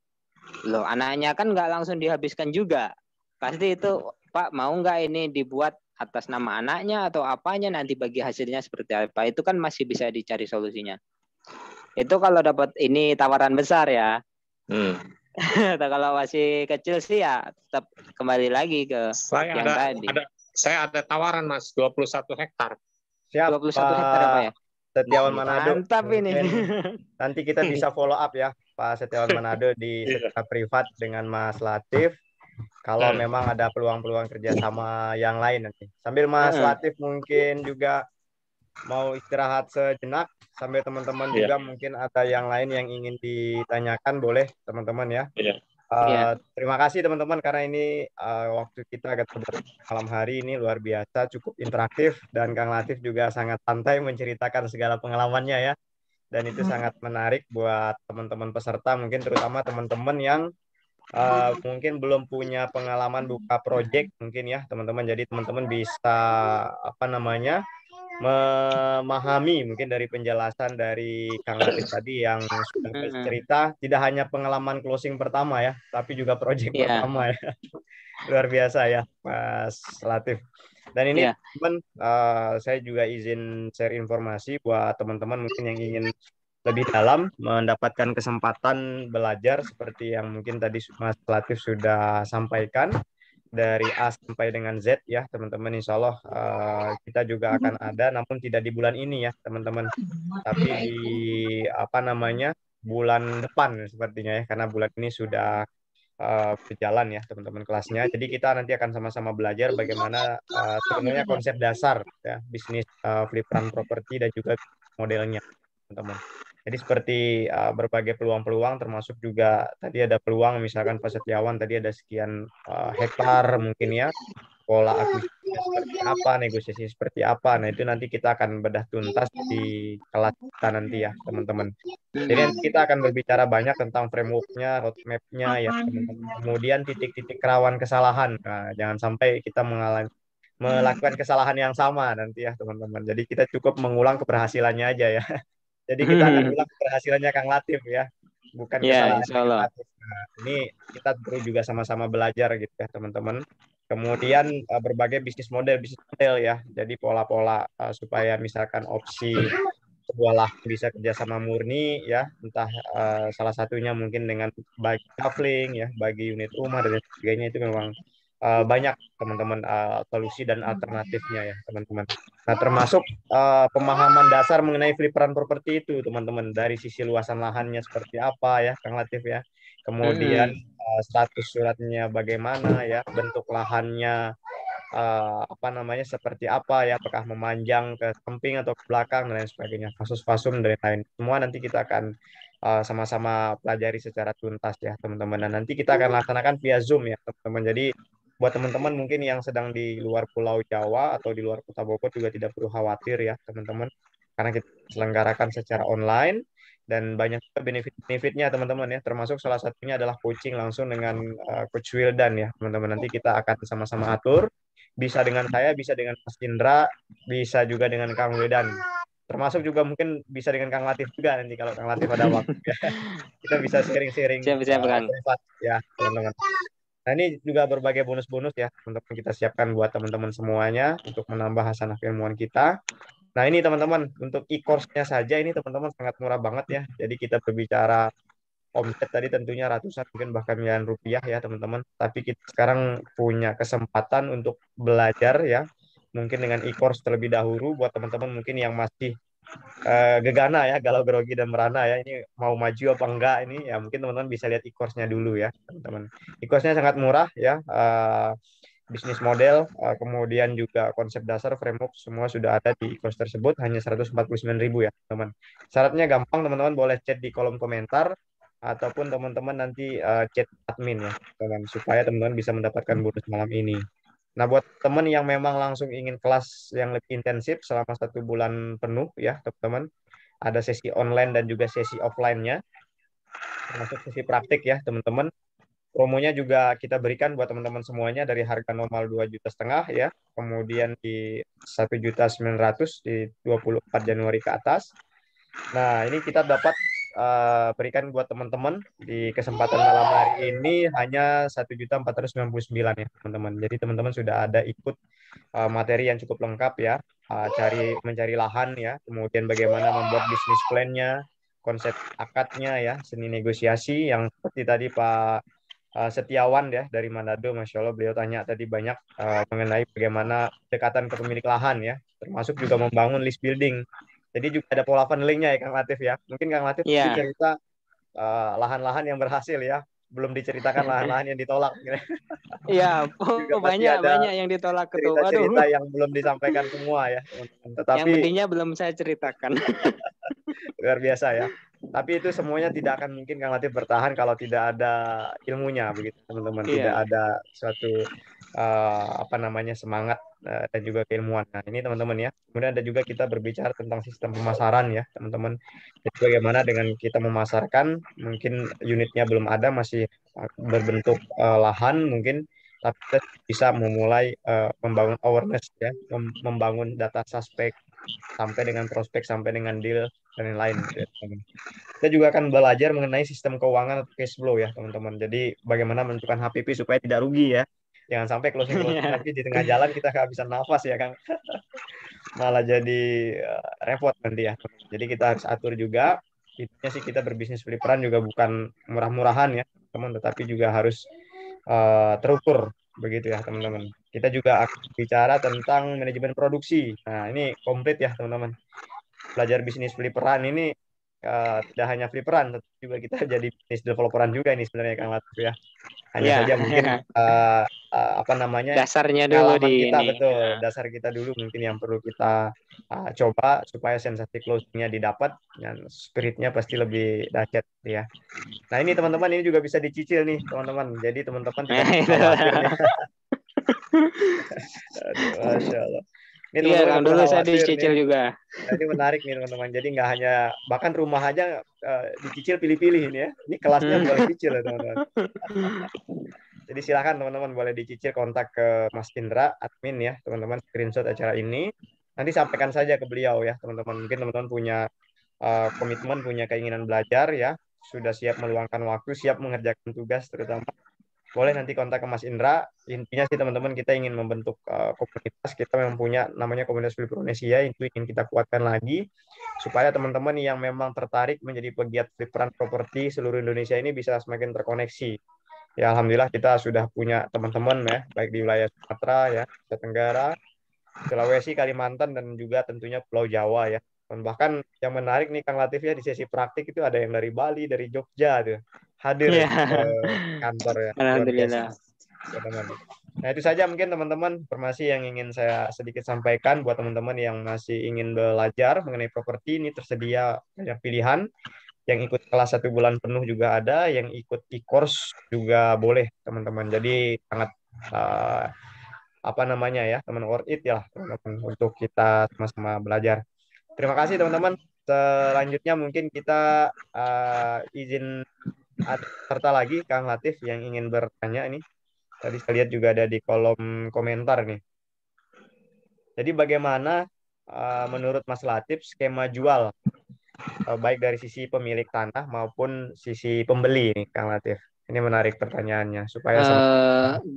A: loh anaknya kan nggak langsung dihabiskan juga. Pasti itu, Pak mau nggak ini dibuat atas nama anaknya atau apanya, nanti bagi hasilnya seperti apa. Itu kan masih bisa dicari solusinya. Itu kalau dapat ini tawaran besar ya. Kalau masih kecil sih ya tetap kembali lagi ke yang tadi.
C: Saya ada tawaran Mas, 21 hektar.
B: Siap,
A: 21 hektar apa ya?
B: Setiawan Manado.
A: Mantap ini.
B: Nanti kita bisa follow up ya, Pak Setiawan Manado secara privat dengan Mas Latif. Kalau memang ada peluang-peluang kerjasama yang lain nanti. Sambil Mas Latif mungkin juga mau istirahat sejenak, sambil teman-teman juga mungkin ada yang lain yang ingin ditanyakan, boleh teman-teman ya. Terima kasih teman-teman karena ini waktu kita agak terbatas malam hari ini luar biasa, cukup interaktif, dan Kang Latif juga sangat santai menceritakan segala pengalamannya ya. Dan itu sangat menarik buat teman-teman peserta, mungkin terutama teman-teman yang mungkin belum punya pengalaman buka project mungkin ya teman-teman. Jadi teman-teman bisa memahami mungkin dari penjelasan dari Kang Latif tadi yang sudah bercerita, tidak hanya pengalaman closing pertama ya, tapi juga project pertama ya. Luar biasa ya Mas Latif. Dan ini teman, saya juga izin share informasi buat teman-teman mungkin yang ingin lebih dalam mendapatkan kesempatan belajar seperti yang mungkin tadi Mas Latif sudah sampaikan, dari A sampai dengan Z ya teman-teman. Insya Allah kita juga akan ada, namun tidak di bulan ini ya teman-teman, tapi di bulan depan sepertinya ya, karena bulan ini sudah berjalan ya teman-teman kelasnya. Jadi kita nanti akan sama-sama belajar bagaimana sebenarnya konsep dasar ya bisnis flipan properti dan juga modelnya teman-teman. Jadi seperti berbagai peluang-peluang, termasuk juga tadi ada peluang misalkan Pak Setiawan tadi ada sekian hektar mungkin ya, pola akuisisinya seperti apa, negosiasi seperti apa. Nah itu nanti kita akan bedah tuntas di kelas kita nanti ya teman-teman. Jadi nanti kita akan berbicara banyak tentang framework-nya, roadmap-nya ya teman-teman. Kemudian titik-titik rawan kesalahan. Nah, jangan sampai kita melakukan kesalahan yang sama nanti ya teman-teman. Jadi kita cukup mengulang keberhasilannya aja ya. Jadi kita akan ulang keberhasilannya Kang Latif ya, bukan kesalahan Kang Latif. Nah, ini kita perlu juga sama-sama belajar gitu ya teman-teman. Kemudian berbagai bisnis model ya. Jadi pola-pola supaya misalkan opsi sebuah lahan bisa kerjasama murni ya, entah salah satunya mungkin dengan bagi coupling ya, bagi unit rumah dan sebagainya, itu memang banyak teman-teman solusi dan alternatifnya ya teman-teman. Nah termasuk pemahaman dasar mengenai flipan properti itu teman-teman, dari sisi luasan lahannya seperti apa ya Kang Latif ya, kemudian status suratnya bagaimana ya, bentuk lahannya seperti apa ya, apakah memanjang ke samping atau ke belakang dan lain sebagainya, fasus-fasum dan lain-lain. Semua nanti kita akan sama-sama pelajari secara tuntas ya teman-teman. Dan nanti kita akan laksanakan via Zoom ya teman-teman. Jadi buat teman-teman mungkin yang sedang di luar Pulau Jawa atau di luar Kota Bogor juga tidak perlu khawatir ya teman-teman. karena kita selenggarakan secara online dan banyak juga benefit-benefitnya teman-teman ya, termasuk salah satunya adalah coaching langsung dengan Coach Wildan ya teman-teman. Nanti kita akan sama-sama atur, bisa dengan saya, bisa dengan Mas Indra, bisa juga dengan Kang Wildan, termasuk juga mungkin bisa dengan Kang Latif juga nanti kalau Kang Latif ada waktu ya. Kita bisa sharing-sharing
A: Siap-siap, Kang.
B: privat ya teman-teman. Nah ini juga berbagai bonus-bonus ya teman-teman kita siapkan buat teman-teman semuanya untuk menambah hasanah keilmuan kita. Nah ini teman-teman untuk e-course-nya saja ini teman-teman sangat murah banget ya. Jadi kita berbicara omset tadi tentunya ratusan mungkin bahkan miliaran rupiah ya teman-teman. Tapi kita sekarang punya kesempatan untuk belajar ya. Mungkin dengan e-course terlebih dahulu buat teman-teman mungkin yang masih gegana ya, galau grogi dan merana ya, ini mau maju apa enggak ini ya mungkin teman-teman bisa lihat e-course-nya dulu ya teman-teman. E-course-nya sangat murah ya, bisnis model, kemudian juga konsep dasar framework semua sudah ada di e-course tersebut, hanya 149.000 ya teman. Syaratnya gampang, teman-teman boleh chat di kolom komentar ataupun teman-teman nanti chat admin ya teman, supaya teman-teman bisa mendapatkan bonus malam ini. Nah, buat teman yang memang langsung ingin kelas yang lebih intensif selama 1 bulan penuh ya, teman-teman, ada sesi online dan juga sesi offline-nya, termasuk sesi praktik ya, teman-teman. Promonya juga kita berikan buat teman-teman semuanya dari harga normal 2,5 juta ya, kemudian di 1,9 juta di 24 Januari ke atas. Nah, ini kita dapat berikan buat teman-teman di kesempatan malam hari ini hanya 1,499 ya, teman-teman. Jadi teman-teman sudah ada ikut materi yang cukup lengkap ya, mencari lahan ya, kemudian bagaimana membuat bisnis plan-nya, konsep akadnya ya, seni negosiasi yang seperti tadi Pak Setiawan ya dari Manado, Masya Allah beliau tanya tadi banyak mengenai bagaimana dekatan ke pemilik lahan ya, termasuk juga membangun list building. Jadi juga ada pola funneling-nya ya Kang Latif ya. Mungkin Kang Latif
A: Iya.
B: cerita lahan-lahan yang berhasil ya, belum diceritakan lahan-lahan yang ditolak.
A: Iya,
B: Juga pasti
A: banyak
B: ada
A: yang ditolak ketua. Aduh,
B: cerita-cerita yang belum disampaikan semua ya, teman-teman.
A: yang
B: Tetapi
A: pentingnya belum saya ceritakan.
B: luar biasa ya. Tapi itu semuanya tidak akan mungkin Kang Latif bertahan kalau tidak ada ilmunya begitu teman-teman. Tidak
A: Iya.
B: ada suatu apa namanya semangat dan juga keilmuan. Nah ini teman-teman ya. Kemudian ada juga kita berbicara tentang sistem pemasaran ya teman-teman. Jadi bagaimana dengan kita memasarkan, mungkin unitnya belum ada, masih berbentuk lahan mungkin, tapi kita bisa memulai membangun awareness ya, membangun data suspek sampai dengan prospek, sampai dengan deal dan lain-lain gitu ya, teman-teman. Kita juga akan belajar mengenai sistem keuangan atau cash flow ya teman-teman. Jadi bagaimana menentukan HPP supaya tidak rugi ya. Jangan sampai closing
A: Iya.
B: nanti di tengah jalan kita kehabisan nafas ya Kang. Malah jadi repot nanti ya. Jadi kita harus atur juga. Intinya sih kita berbisnis fliperan juga bukan murah-murahan ya teman, tetapi juga harus terukur begitu ya teman-teman. Kita juga akan bicara tentang manajemen produksi. Nah ini komplit ya teman-teman. Belajar bisnis fliperan ini tidak hanya fliperan, tetapi juga kita jadi bisnis developeran juga ini sebenarnya Kang Latif ya. Hanya
A: Iya.
B: saja mungkin apa namanya
A: Dasarnya dulu
B: pengalaman
A: di
B: kita
A: ini.
B: betul, dasar kita dulu mungkin yang perlu kita coba supaya sensasi closingnya didapat dan spiritnya pasti lebih dahsyat ya. Nah ini teman-teman ini juga bisa dicicil nih teman-teman. Jadi teman-teman tidak perlu khawatir nih. Aduh, Masya Allah. Ini
A: Iya,
B: teman-teman
A: kan
B: nggak perlu
A: dulu saya
B: khawatir nih.
A: dicicil juga.
B: Nah, ini menarik nih teman-teman. Jadi nggak hanya bahkan rumah aja dicicil pilih-pilih ini ya. Ini kelasnya boleh cicil ya teman-teman. Jadi silakan teman-teman boleh dicicil, kontak ke Mas Indra admin ya teman-teman, screenshot acara ini. Nanti sampaikan saja ke beliau ya teman-teman. Mungkin teman-teman punya komitmen, punya keinginan belajar ya, sudah siap meluangkan waktu, siap mengerjakan tugas terutama. Boleh nanti kontak ke Mas Indra. Intinya sih teman-teman kita ingin membentuk komunitas. Kita memang punya namanya komunitas Flip Indonesia, itu ingin kita kuatkan lagi supaya teman-teman yang memang tertarik menjadi pegiat fliperan properti seluruh Indonesia ini bisa semakin terkoneksi. Ya alhamdulillah kita sudah punya teman-teman ya, baik di wilayah Sumatera ya, Nusa Tenggara, Sulawesi, Kalimantan dan juga tentunya Pulau Jawa ya. Dan bahkan yang menarik nih Kang Latif ya, di sesi praktik itu ada yang dari Bali, dari Jogja tuh hadir
A: Iya.
B: ke kantor ya, luar biasa
A: Alhamdulillah.
B: teman-teman. Nah itu saja mungkin teman-teman informasi yang ingin saya sedikit sampaikan buat teman-teman yang masih ingin belajar mengenai properti. Ini tersedia banyak pilihan. Yang ikut kelas 1 bulan penuh juga ada, yang ikut e-course juga boleh teman-teman. Jadi sangat apa namanya ya teman, worth it ya teman-teman untuk kita sama-sama belajar. Terima kasih teman-teman. Selanjutnya mungkin kita izin ada serta lagi Kang Latif yang ingin bertanya ini. Tadi saya lihat juga ada di kolom komentar nih. Jadi bagaimana menurut Mas Latif skema jual baik dari sisi pemilik tanah maupun sisi pembeli nih Kang Latif. Ini menarik pertanyaannya supaya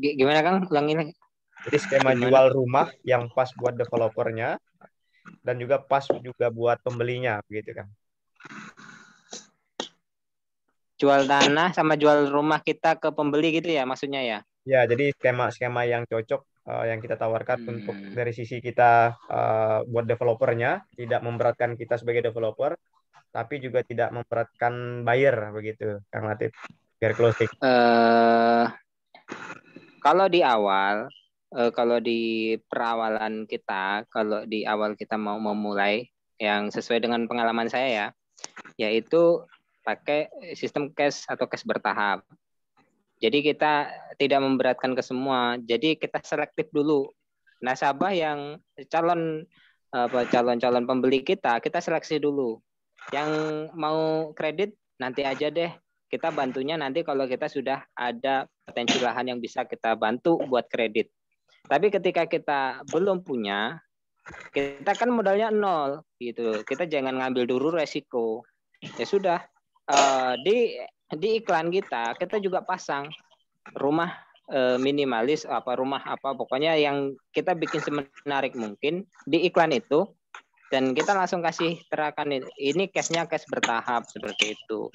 A: gimana Kang? Ulangi lagi.
B: Jadi skema jual rumah yang pas buat developernya dan juga pas juga buat pembelinya begitu kan.
A: Jual tanah sama jual rumah kita ke pembeli gitu ya maksudnya ya?
B: Ya, jadi skema-skema yang cocok yang kita tawarkan untuk dari sisi kita buat developernya, tidak memberatkan kita sebagai developer, tapi juga tidak memberatkan buyer begitu, Kang Latif. Biar closing.
A: Kalau di awal, kalau di perawalan kita, kalau di awal kita mau memulai yang sesuai dengan pengalaman saya ya, yaitu pakai sistem cash atau cash bertahap. Jadi kita tidak memberatkan ke semua. Jadi kita selektif dulu. Nasabah yang calon pembeli kita seleksi dulu. Yang mau kredit nanti aja deh. Kita bantunya nanti kalau kita sudah ada potensi lahan yang bisa kita bantu buat kredit. Tapi ketika kita belum punya, kita kan modalnya 0 gitu. Kita jangan ngambil dulu resiko. Ya sudah, di iklan kita juga pasang rumah minimalis rumah pokoknya yang kita bikin semenarik mungkin di iklan itu, dan kita langsung kasih terakan ini cashnya cash bertahap seperti itu.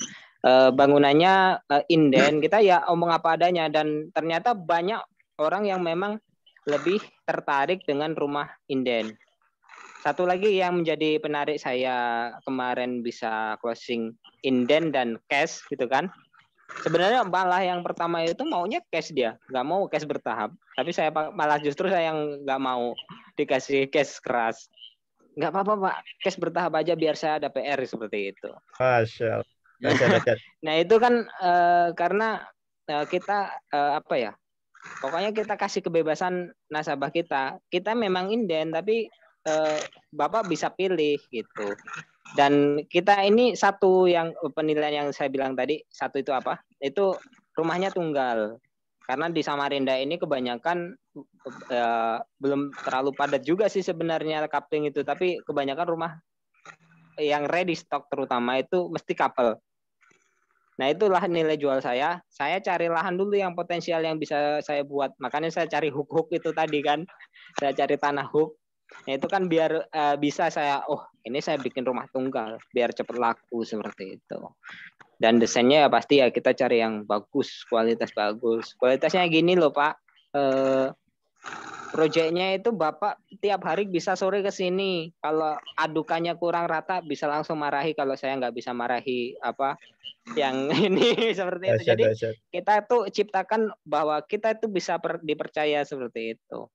A: Bangunannya inden, kita ya omong apa adanya, dan ternyata banyak orang yang memang lebih tertarik dengan rumah inden. Satu lagi yang menjadi penarik saya kemarin bisa closing inden dan cash gitu kan. Sebenarnya malah yang pertama itu maunya cash, dia nggak mau cash bertahap. Tapi saya malah justru saya yang nggak mau dikasih cash keras. Nggak apa-apa Pak, cash bertahap aja biar saya ada PR seperti itu.
B: Masya Allah.
A: Nah itu kan karena kita pokoknya kita kasih kebebasan nasabah kita. Kita memang inden tapi Bapak bisa pilih gitu. Dan kita ini satu yang penilaian yang saya bilang tadi, satu itu apa? Itu rumahnya tunggal. Karena di Samarinda ini kebanyakan belum terlalu padat juga sih sebenarnya coupling itu, tapi kebanyakan rumah yang ready stock terutama itu mesti couple. Nah itulah nilai jual saya. Saya cari lahan dulu yang potensial yang bisa saya buat. Makanya saya cari hook itu tadi kan. Saya cari tanah hook. Nah itu kan biar bisa saya, ini saya bikin rumah tunggal biar cepat laku seperti itu. Dan desainnya ya pasti ya kita cari yang bagus, kualitas bagus. Kualitasnya gini loh Pak, proyeknya itu Bapak tiap hari bisa sore ke sini. Kalau adukannya kurang rata bisa langsung marahi kalau saya nggak bisa marahi yang ini seperti itu. Jadi kita tuh ciptakan bahwa kita itu bisa dipercaya seperti itu.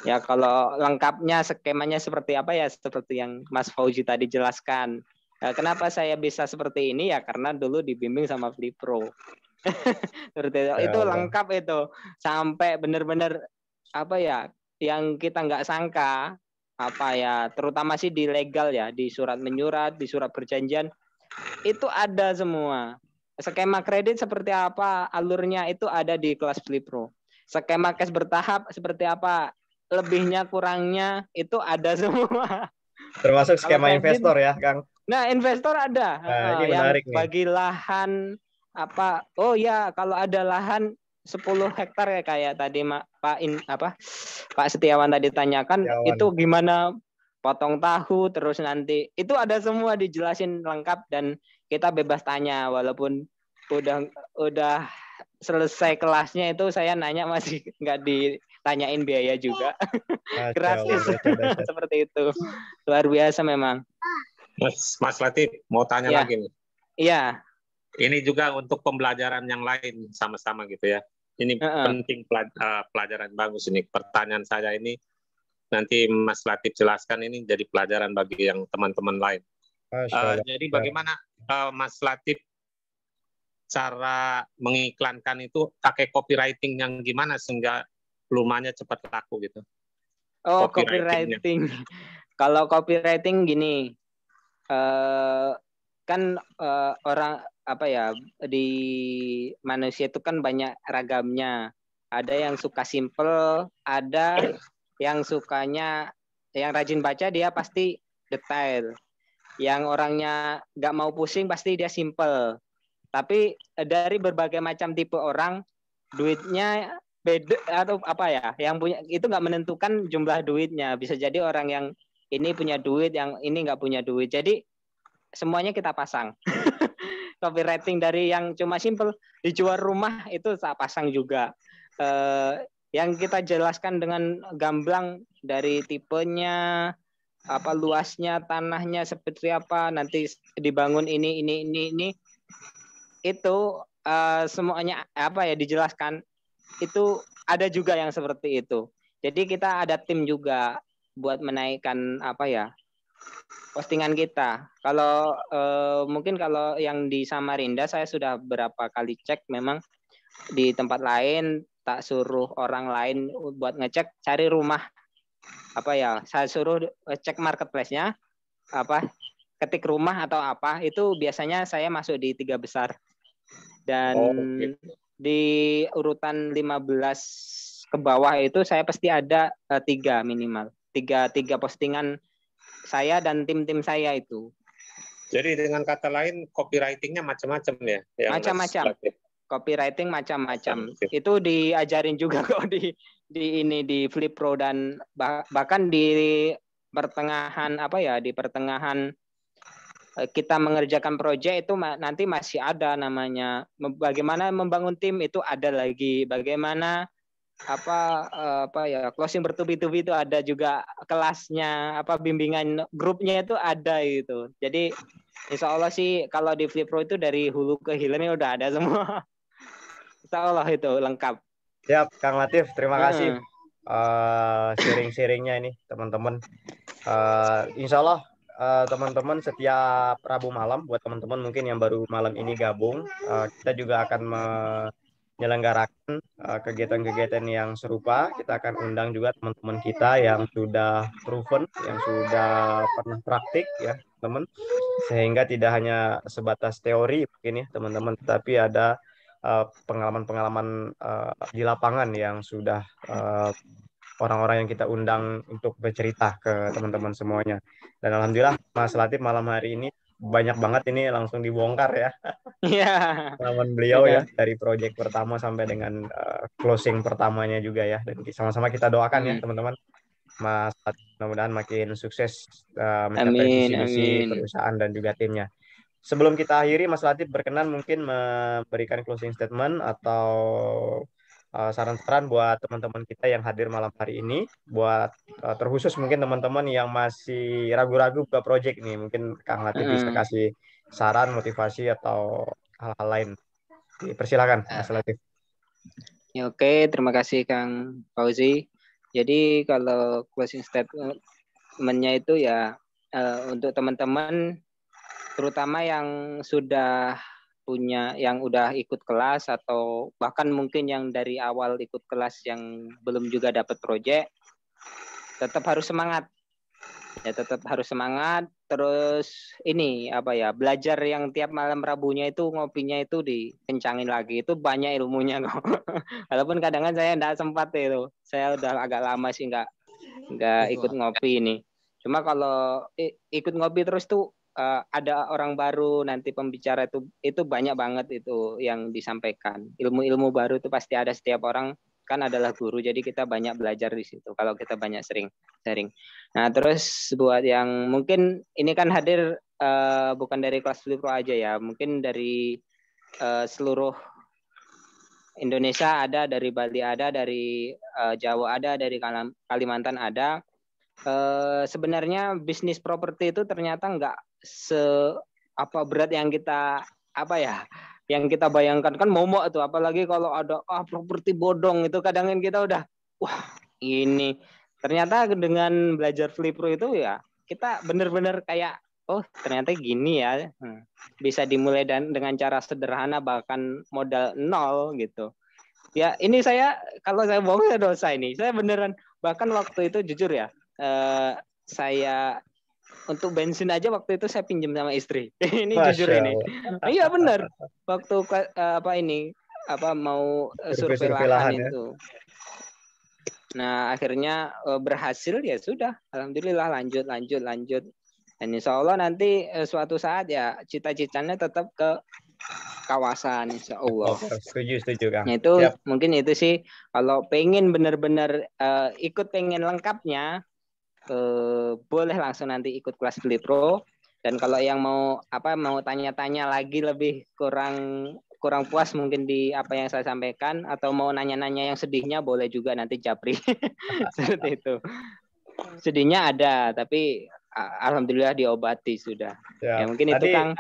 A: Ya kalau lengkapnya skemanya seperti apa ya seperti yang Mas Fauzi tadi jelaskan. Kenapa saya bisa seperti ini ya karena dulu dibimbing sama Flipro. Seperti itu. Itu lengkap itu sampai benar-benar yang kita nggak sangka terutama sih di legal ya, di surat menyurat, di surat perjanjian itu ada semua. Skema kredit seperti apa alurnya itu ada di kelas Flipro. Skema cash bertahap seperti apa lebihnya kurangnya itu ada semua.
B: Termasuk skema investor ya, Kang.
A: Nah, investor ada.
B: Ini menarik
A: yang bagi lahan kalau ada lahan 10 hektar ya kayak tadi Pak Setiawan tadi tanyakan itu gimana potong tahu terus nanti itu ada semua dijelasin lengkap dan kita bebas tanya walaupun udah selesai kelasnya itu saya nanya masih nggak ditanyain biaya juga. Gratis seperti itu. Luar biasa memang.
C: Mas Latif mau tanya lagi nih.
A: Iya.
C: Ini juga untuk pembelajaran yang lain sama-sama gitu ya. Ini penting pelajaran bagus ini. Pertanyaan saya ini nanti Mas Latif jelaskan ini jadi pelajaran bagi yang teman-teman lain. Jadi bagaimana Mas Latif cara mengiklankan itu pakai copywriting yang gimana sehingga rumahnya cepat laku gitu?
A: Copywriting. Kalau copywriting gini, kan orang apa ya, di manusia itu kan banyak ragamnya. Ada yang suka simple, ada yang sukanya, yang rajin baca dia pasti detail. Yang orangnya nggak mau pusing pasti dia simple. Tapi dari berbagai macam tipe orang, duitnya beda atau apa ya, yang punya itu nggak menentukan jumlah duitnya. Bisa jadi orang yang ini punya duit, yang ini nggak punya duit. Jadi semuanya kita pasang. Copywriting dari yang cuma simple, dijual rumah itu saya pasang juga. Yang kita jelaskan dengan gamblang dari tipenya, apa luasnya tanahnya seperti apa, nanti dibangun ini itu semuanya apa ya dijelaskan. Itu ada juga yang seperti itu. Jadi kita ada tim juga buat menaikkan apa ya, postingan kita. Kalau mungkin kalau yang di Samarinda saya sudah berapa kali cek, memang di tempat lain tak suruh orang lain buat ngecek cari rumah apa ya, saya suruh cek marketplace-nya apa, ketik rumah atau apa, itu biasanya saya masuk di 3 besar. Dan di urutan 15 ke bawah itu saya pasti ada 3 minimal. 3 postingan saya dan tim-tim saya itu.
C: Jadi dengan kata lain copywriting-nya macam-macam ya?
A: Macam-macam. Copywriting macam-macam. Itu diajarin juga kok di Flipro, dan bahkan di pertengahan apa ya, di pertengahan kita mengerjakan proyek itu nanti masih ada namanya bagaimana membangun tim, itu ada lagi bagaimana apa ya, closing bertubi-tubi itu ada juga kelasnya, apa bimbingan grupnya itu ada itu. Jadi insya Allah sih kalau di Flipro itu dari hulu ke hilirnya udah ada semua. Insya Allah itu lengkap.
B: Siap, Kang Latif, terima kasih sharing-sharingnya ini teman-teman. Insya Allah teman-teman setiap Rabu malam, buat teman-teman mungkin yang baru malam ini gabung, kita juga akan menyelenggarakan kegiatan-kegiatan yang serupa. Kita akan undang juga teman-teman kita yang sudah proven, yang sudah pernah praktik ya teman, sehingga tidak hanya sebatas teori mungkin ya teman-teman, tetapi ada pengalaman-pengalaman di lapangan yang sudah orang-orang yang kita undang untuk bercerita ke teman-teman semuanya. Dan alhamdulillah Mas Latif malam hari ini banyak banget ini langsung dibongkar ya.
A: Iya.
B: Pengalaman beliau ya dari proyek pertama sampai dengan closing pertamanya juga ya. Dan sama-sama kita doakan ya teman-teman. Mas Latif mudah-mudahan makin sukses mencapai visi misi perusahaan dan juga timnya. Sebelum kita akhiri, Mas Latif berkenan mungkin memberikan closing statement atau saran-saran buat teman-teman kita yang hadir malam hari ini, buat terkhusus mungkin teman-teman yang masih ragu-ragu buka project nih, mungkin Kang Latif bisa kasih saran, motivasi atau hal-hal lain. Persilakan Mas Latif.
A: Ya, oke, terima kasih Kang Fauzi. Jadi kalau closing statement-nya itu ya untuk teman-teman terutama yang sudah punya, yang udah ikut kelas atau bahkan mungkin yang dari awal ikut kelas yang belum juga dapat proyek, tetap harus semangat. Ya tetap harus semangat. Terus ini apa ya, belajar yang tiap malam Rabunya itu ngopinya itu dikencangin lagi. Itu banyak ilmunya kok. Walaupun kadang-kadang saya enggak sempat itu. Saya udah agak lama sih enggak ikut ngopi ini. Cuma kalau ikut ngopi terus tuh ada orang baru, nanti pembicara itu banyak banget itu yang disampaikan. Ilmu-ilmu baru itu pasti ada, setiap orang kan adalah guru, jadi kita banyak belajar di situ kalau kita banyak sering sharing. Nah, terus buat yang mungkin ini kan hadir bukan dari kelas Flipro aja ya, mungkin dari seluruh Indonesia ada, dari Bali ada, dari Jawa ada, dari Kalimantan ada. Sebenarnya bisnis properti itu ternyata nggak berat yang kita yang kita bayangkan. Kan momok itu, apalagi kalau ada properti bodong itu, kadang kita udah wah ini. Ternyata dengan belajar Flipro itu ya kita benar-benar kayak ternyata gini ya, bisa dimulai dengan cara sederhana, bahkan modal 0 gitu. Ya ini saya, kalau saya bohong ya dosa ini. Saya beneran, bahkan waktu itu jujur ya, saya untuk bensin aja waktu itu saya pinjam sama istri. Ini
B: Masya
A: jujur ini.
B: Allah.
A: Iya benar. Waktu mau survei
B: Survei
A: lahan
B: ya.
A: itu. Nah, akhirnya berhasil ya sudah. Alhamdulillah lanjut. Dan insya Allah nanti suatu saat ya cita-citanya tetap ke kawasan insya Allah.
B: Setuju Kang.
A: Nah, itu mungkin itu sih kalau pengen benar-benar pengen lengkapnya boleh langsung nanti ikut kelas Fili Pro. Dan kalau yang mau tanya-tanya lagi lebih kurang puas mungkin di apa yang saya sampaikan atau mau nanya-nanya yang sedihnya boleh juga nanti Japri. Seperti itu. Sedihnya ada tapi alhamdulillah diobati sudah. Ya mungkin
B: tadi,
A: itu Kang.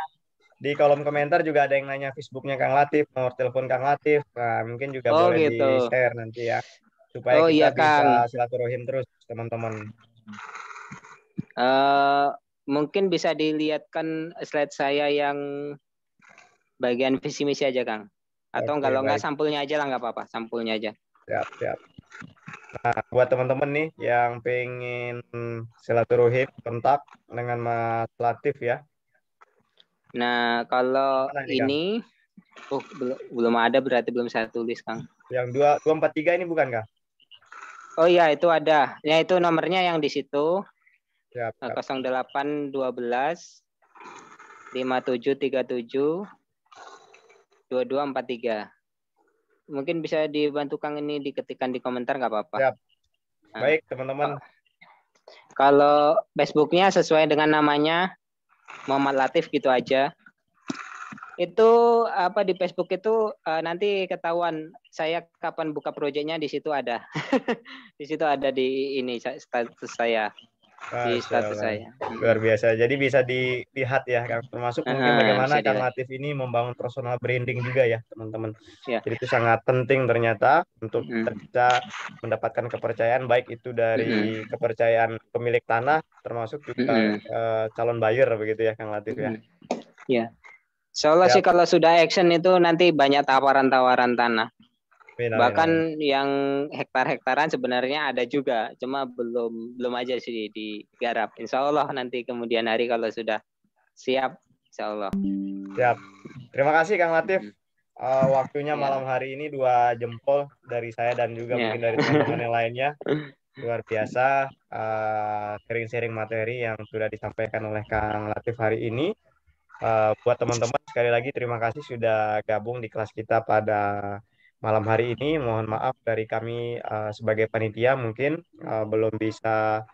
B: Di kolom komentar juga ada yang nanya Facebooknya Kang Latif, nomor telepon Kang Latif. Nah, mungkin juga boleh
A: gitu.
B: di-share nanti ya, supaya kita bisa silaturahim terus, teman-teman.
A: Mungkin bisa dilihatkan slide saya yang bagian visi misi aja Kang. Atau kalau nggak sampulnya aja lah, nggak apa-apa, sampulnya aja.
B: Siap. Nah, buat teman-teman nih yang pengen silaturahim, kontak dengan Mas Latif ya.
A: Nah, kalau ini belum ada, berarti belum saya tulis, Kang.
B: Yang 243 ini bukan, Kang?
A: Oh iya, itu ada. Ya, itu nomornya yang di situ.
B: Siap.
A: 0812 5737 2243. Mungkin bisa dibantu Kang ini diketikkan di komentar, nggak apa-apa.
B: Siap. Baik, teman-teman.
A: Kalau Facebooknya sesuai dengan namanya, Muhammad Latif gitu aja. Itu di Facebook itu nanti ketahuan saya kapan buka proyeknya, di situ ada. Di situ ada di ini status saya. Di status saya.
B: Luar biasa. Jadi bisa dilihat ya, Kang. Termasuk mungkin bagaimana Kang Latif ini membangun personal branding juga ya, teman-teman.
A: Ya.
B: Jadi itu sangat penting ternyata untuk kita bisa mendapatkan kepercayaan, baik itu dari kepercayaan pemilik tanah, termasuk juga calon buyer begitu ya, Kang Latif ya.
A: Ya. Insya Allah sih kalau sudah action itu nanti banyak tawaran-tawaran tanah. Bahkan yang hektar-hektaran sebenarnya ada juga, cuma belum aja sih digarap. Insya Allah nanti kemudian hari kalau sudah siap, insya Allah.
B: Siap. Terima kasih Kang Latif. Waktunya malam hari ini 2 jempol dari saya dan juga mungkin dari teman-teman yang lainnya. Luar biasa sharing-sharing materi yang sudah disampaikan oleh Kang Latif hari ini. Buat teman-teman sekali lagi terima kasih sudah gabung di kelas kita pada malam hari ini. Mohon maaf dari kami sebagai panitia mungkin belum bisa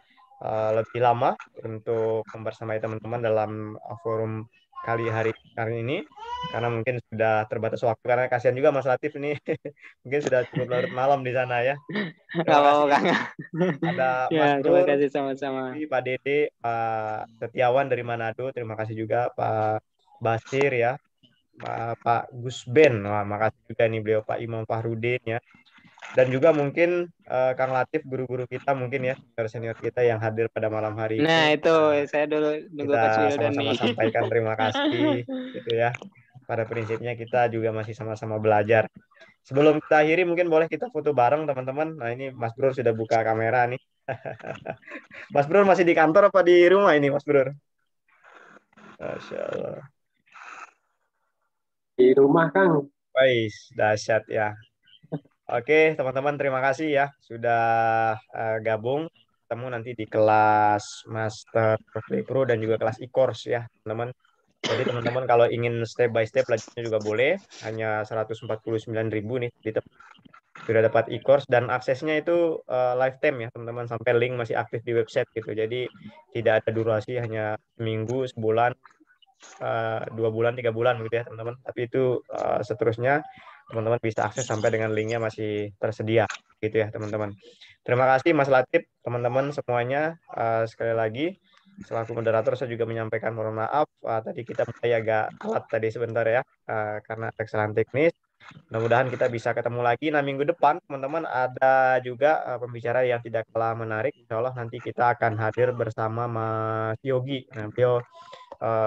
B: lebih lama untuk membersamai teman-teman dalam forum hari ini karena mungkin sudah terbatas waktu, karena kasihan juga Mas Latif ini mungkin sudah cukup larut malam di sana ya. Terima kasih. Ada Mas Bro,
A: terima kasih sama-sama.
B: Pak Dede, Pak Setiawan dari Manado, terima kasih juga Pak Basir ya, Pak Gus Ben, makasih juga nih beliau, Pak Imam Fahrudin ya, dan juga mungkin Kang Latif, guru-guru kita mungkin ya, senior kita yang hadir pada malam hari ini.
A: Nah itu saya dulu nunggu
B: kita sama-sama sampaikan terima kasih gitu ya. Pada prinsipnya kita juga masih sama-sama belajar. Sebelum kita akhiri mungkin boleh kita foto bareng teman-teman. Nah ini Mas Bro sudah buka kamera nih. Mas Bro masih di kantor apa di rumah ini Mas Bro? Masya Allah.
D: Di rumah Kang.
B: Baik, dahsyat ya. Oke teman-teman, terima kasih ya sudah gabung. Ketemu nanti di kelas Master Fili Pro dan juga kelas e-course ya teman-teman. Jadi teman-teman kalau ingin step by step belajarnya juga boleh, hanya 149.000 nih sudah dapat e-course dan aksesnya itu lifetime ya teman-teman, sampai link masih aktif di website gitu. Jadi tidak ada durasi, hanya seminggu, sebulan, 2 bulan, 3 bulan gitu ya teman-teman. Tapi itu seterusnya teman-teman bisa akses sampai dengan linknya masih tersedia gitu ya teman-teman. Terima kasih Mas Latif, teman-teman semuanya. Sekali lagi selaku moderator saya juga menyampaikan mohon maaf tadi kita mulai agak telat tadi sebentar ya karena ada kesalahan teknis. Mudah-mudahan kita bisa ketemu lagi. Nah minggu depan teman-teman ada juga pembicara yang tidak kalah menarik. Insya Allah nanti kita akan hadir bersama Mas Yogi. Nah, beliau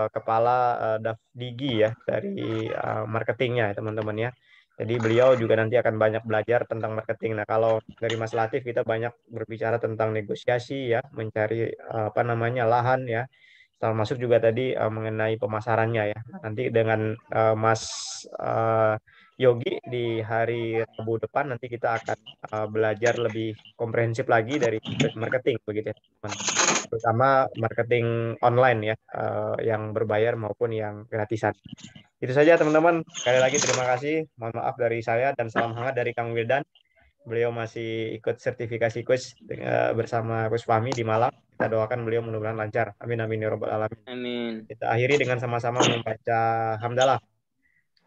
B: kepala Dafdigi ya dari marketingnya ya teman-teman ya. Jadi beliau juga nanti akan banyak belajar tentang marketing. Nah kalau dari Mas Latif kita banyak berbicara tentang negosiasi ya, mencari lahan ya. termasuk juga tadi mengenai pemasarannya ya. Nanti dengan Mas Yogi di hari Rabu depan nanti kita akan belajar lebih komprehensif lagi dari marketing begitu ya, teman. Terutama marketing online ya, yang berbayar maupun yang gratisan. Itu saja teman-teman. Sekali lagi terima kasih. Mohon maaf dari saya dan salam hangat dari Kang Wildan. Beliau masih ikut sertifikasi coach bersama Coach Fahmi di Malang. Kita doakan beliau mudah-mudahan lancar. Amin amin ya robbal alamin.
A: Amin.
B: Kita akhiri dengan sama-sama membaca hamdalah.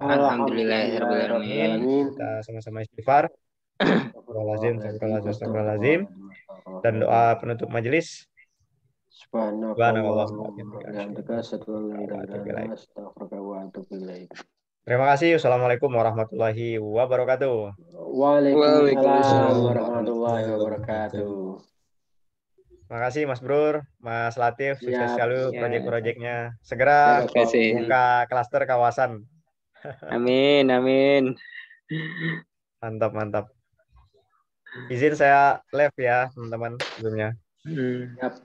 A: Alhamdulillahirrahmanirrahim.
B: Kita sama-sama istighfar. Astagfirullahaladzim. Dan doa penutup majelis. Terima kasih. Wassalamualaikum warahmatullahi wabarakatuh.
D: Waalaikumsalam warahmatullahi wabarakatuh.
B: Terima kasih Mas Brur, Mas Latif, sukses selalu proyek-proyeknya. Segera buka klaster kawasan.
A: Amin, amin.
B: Mantap, mantap. Izin saya live ya, teman-teman sebelumnya.
D: Yap.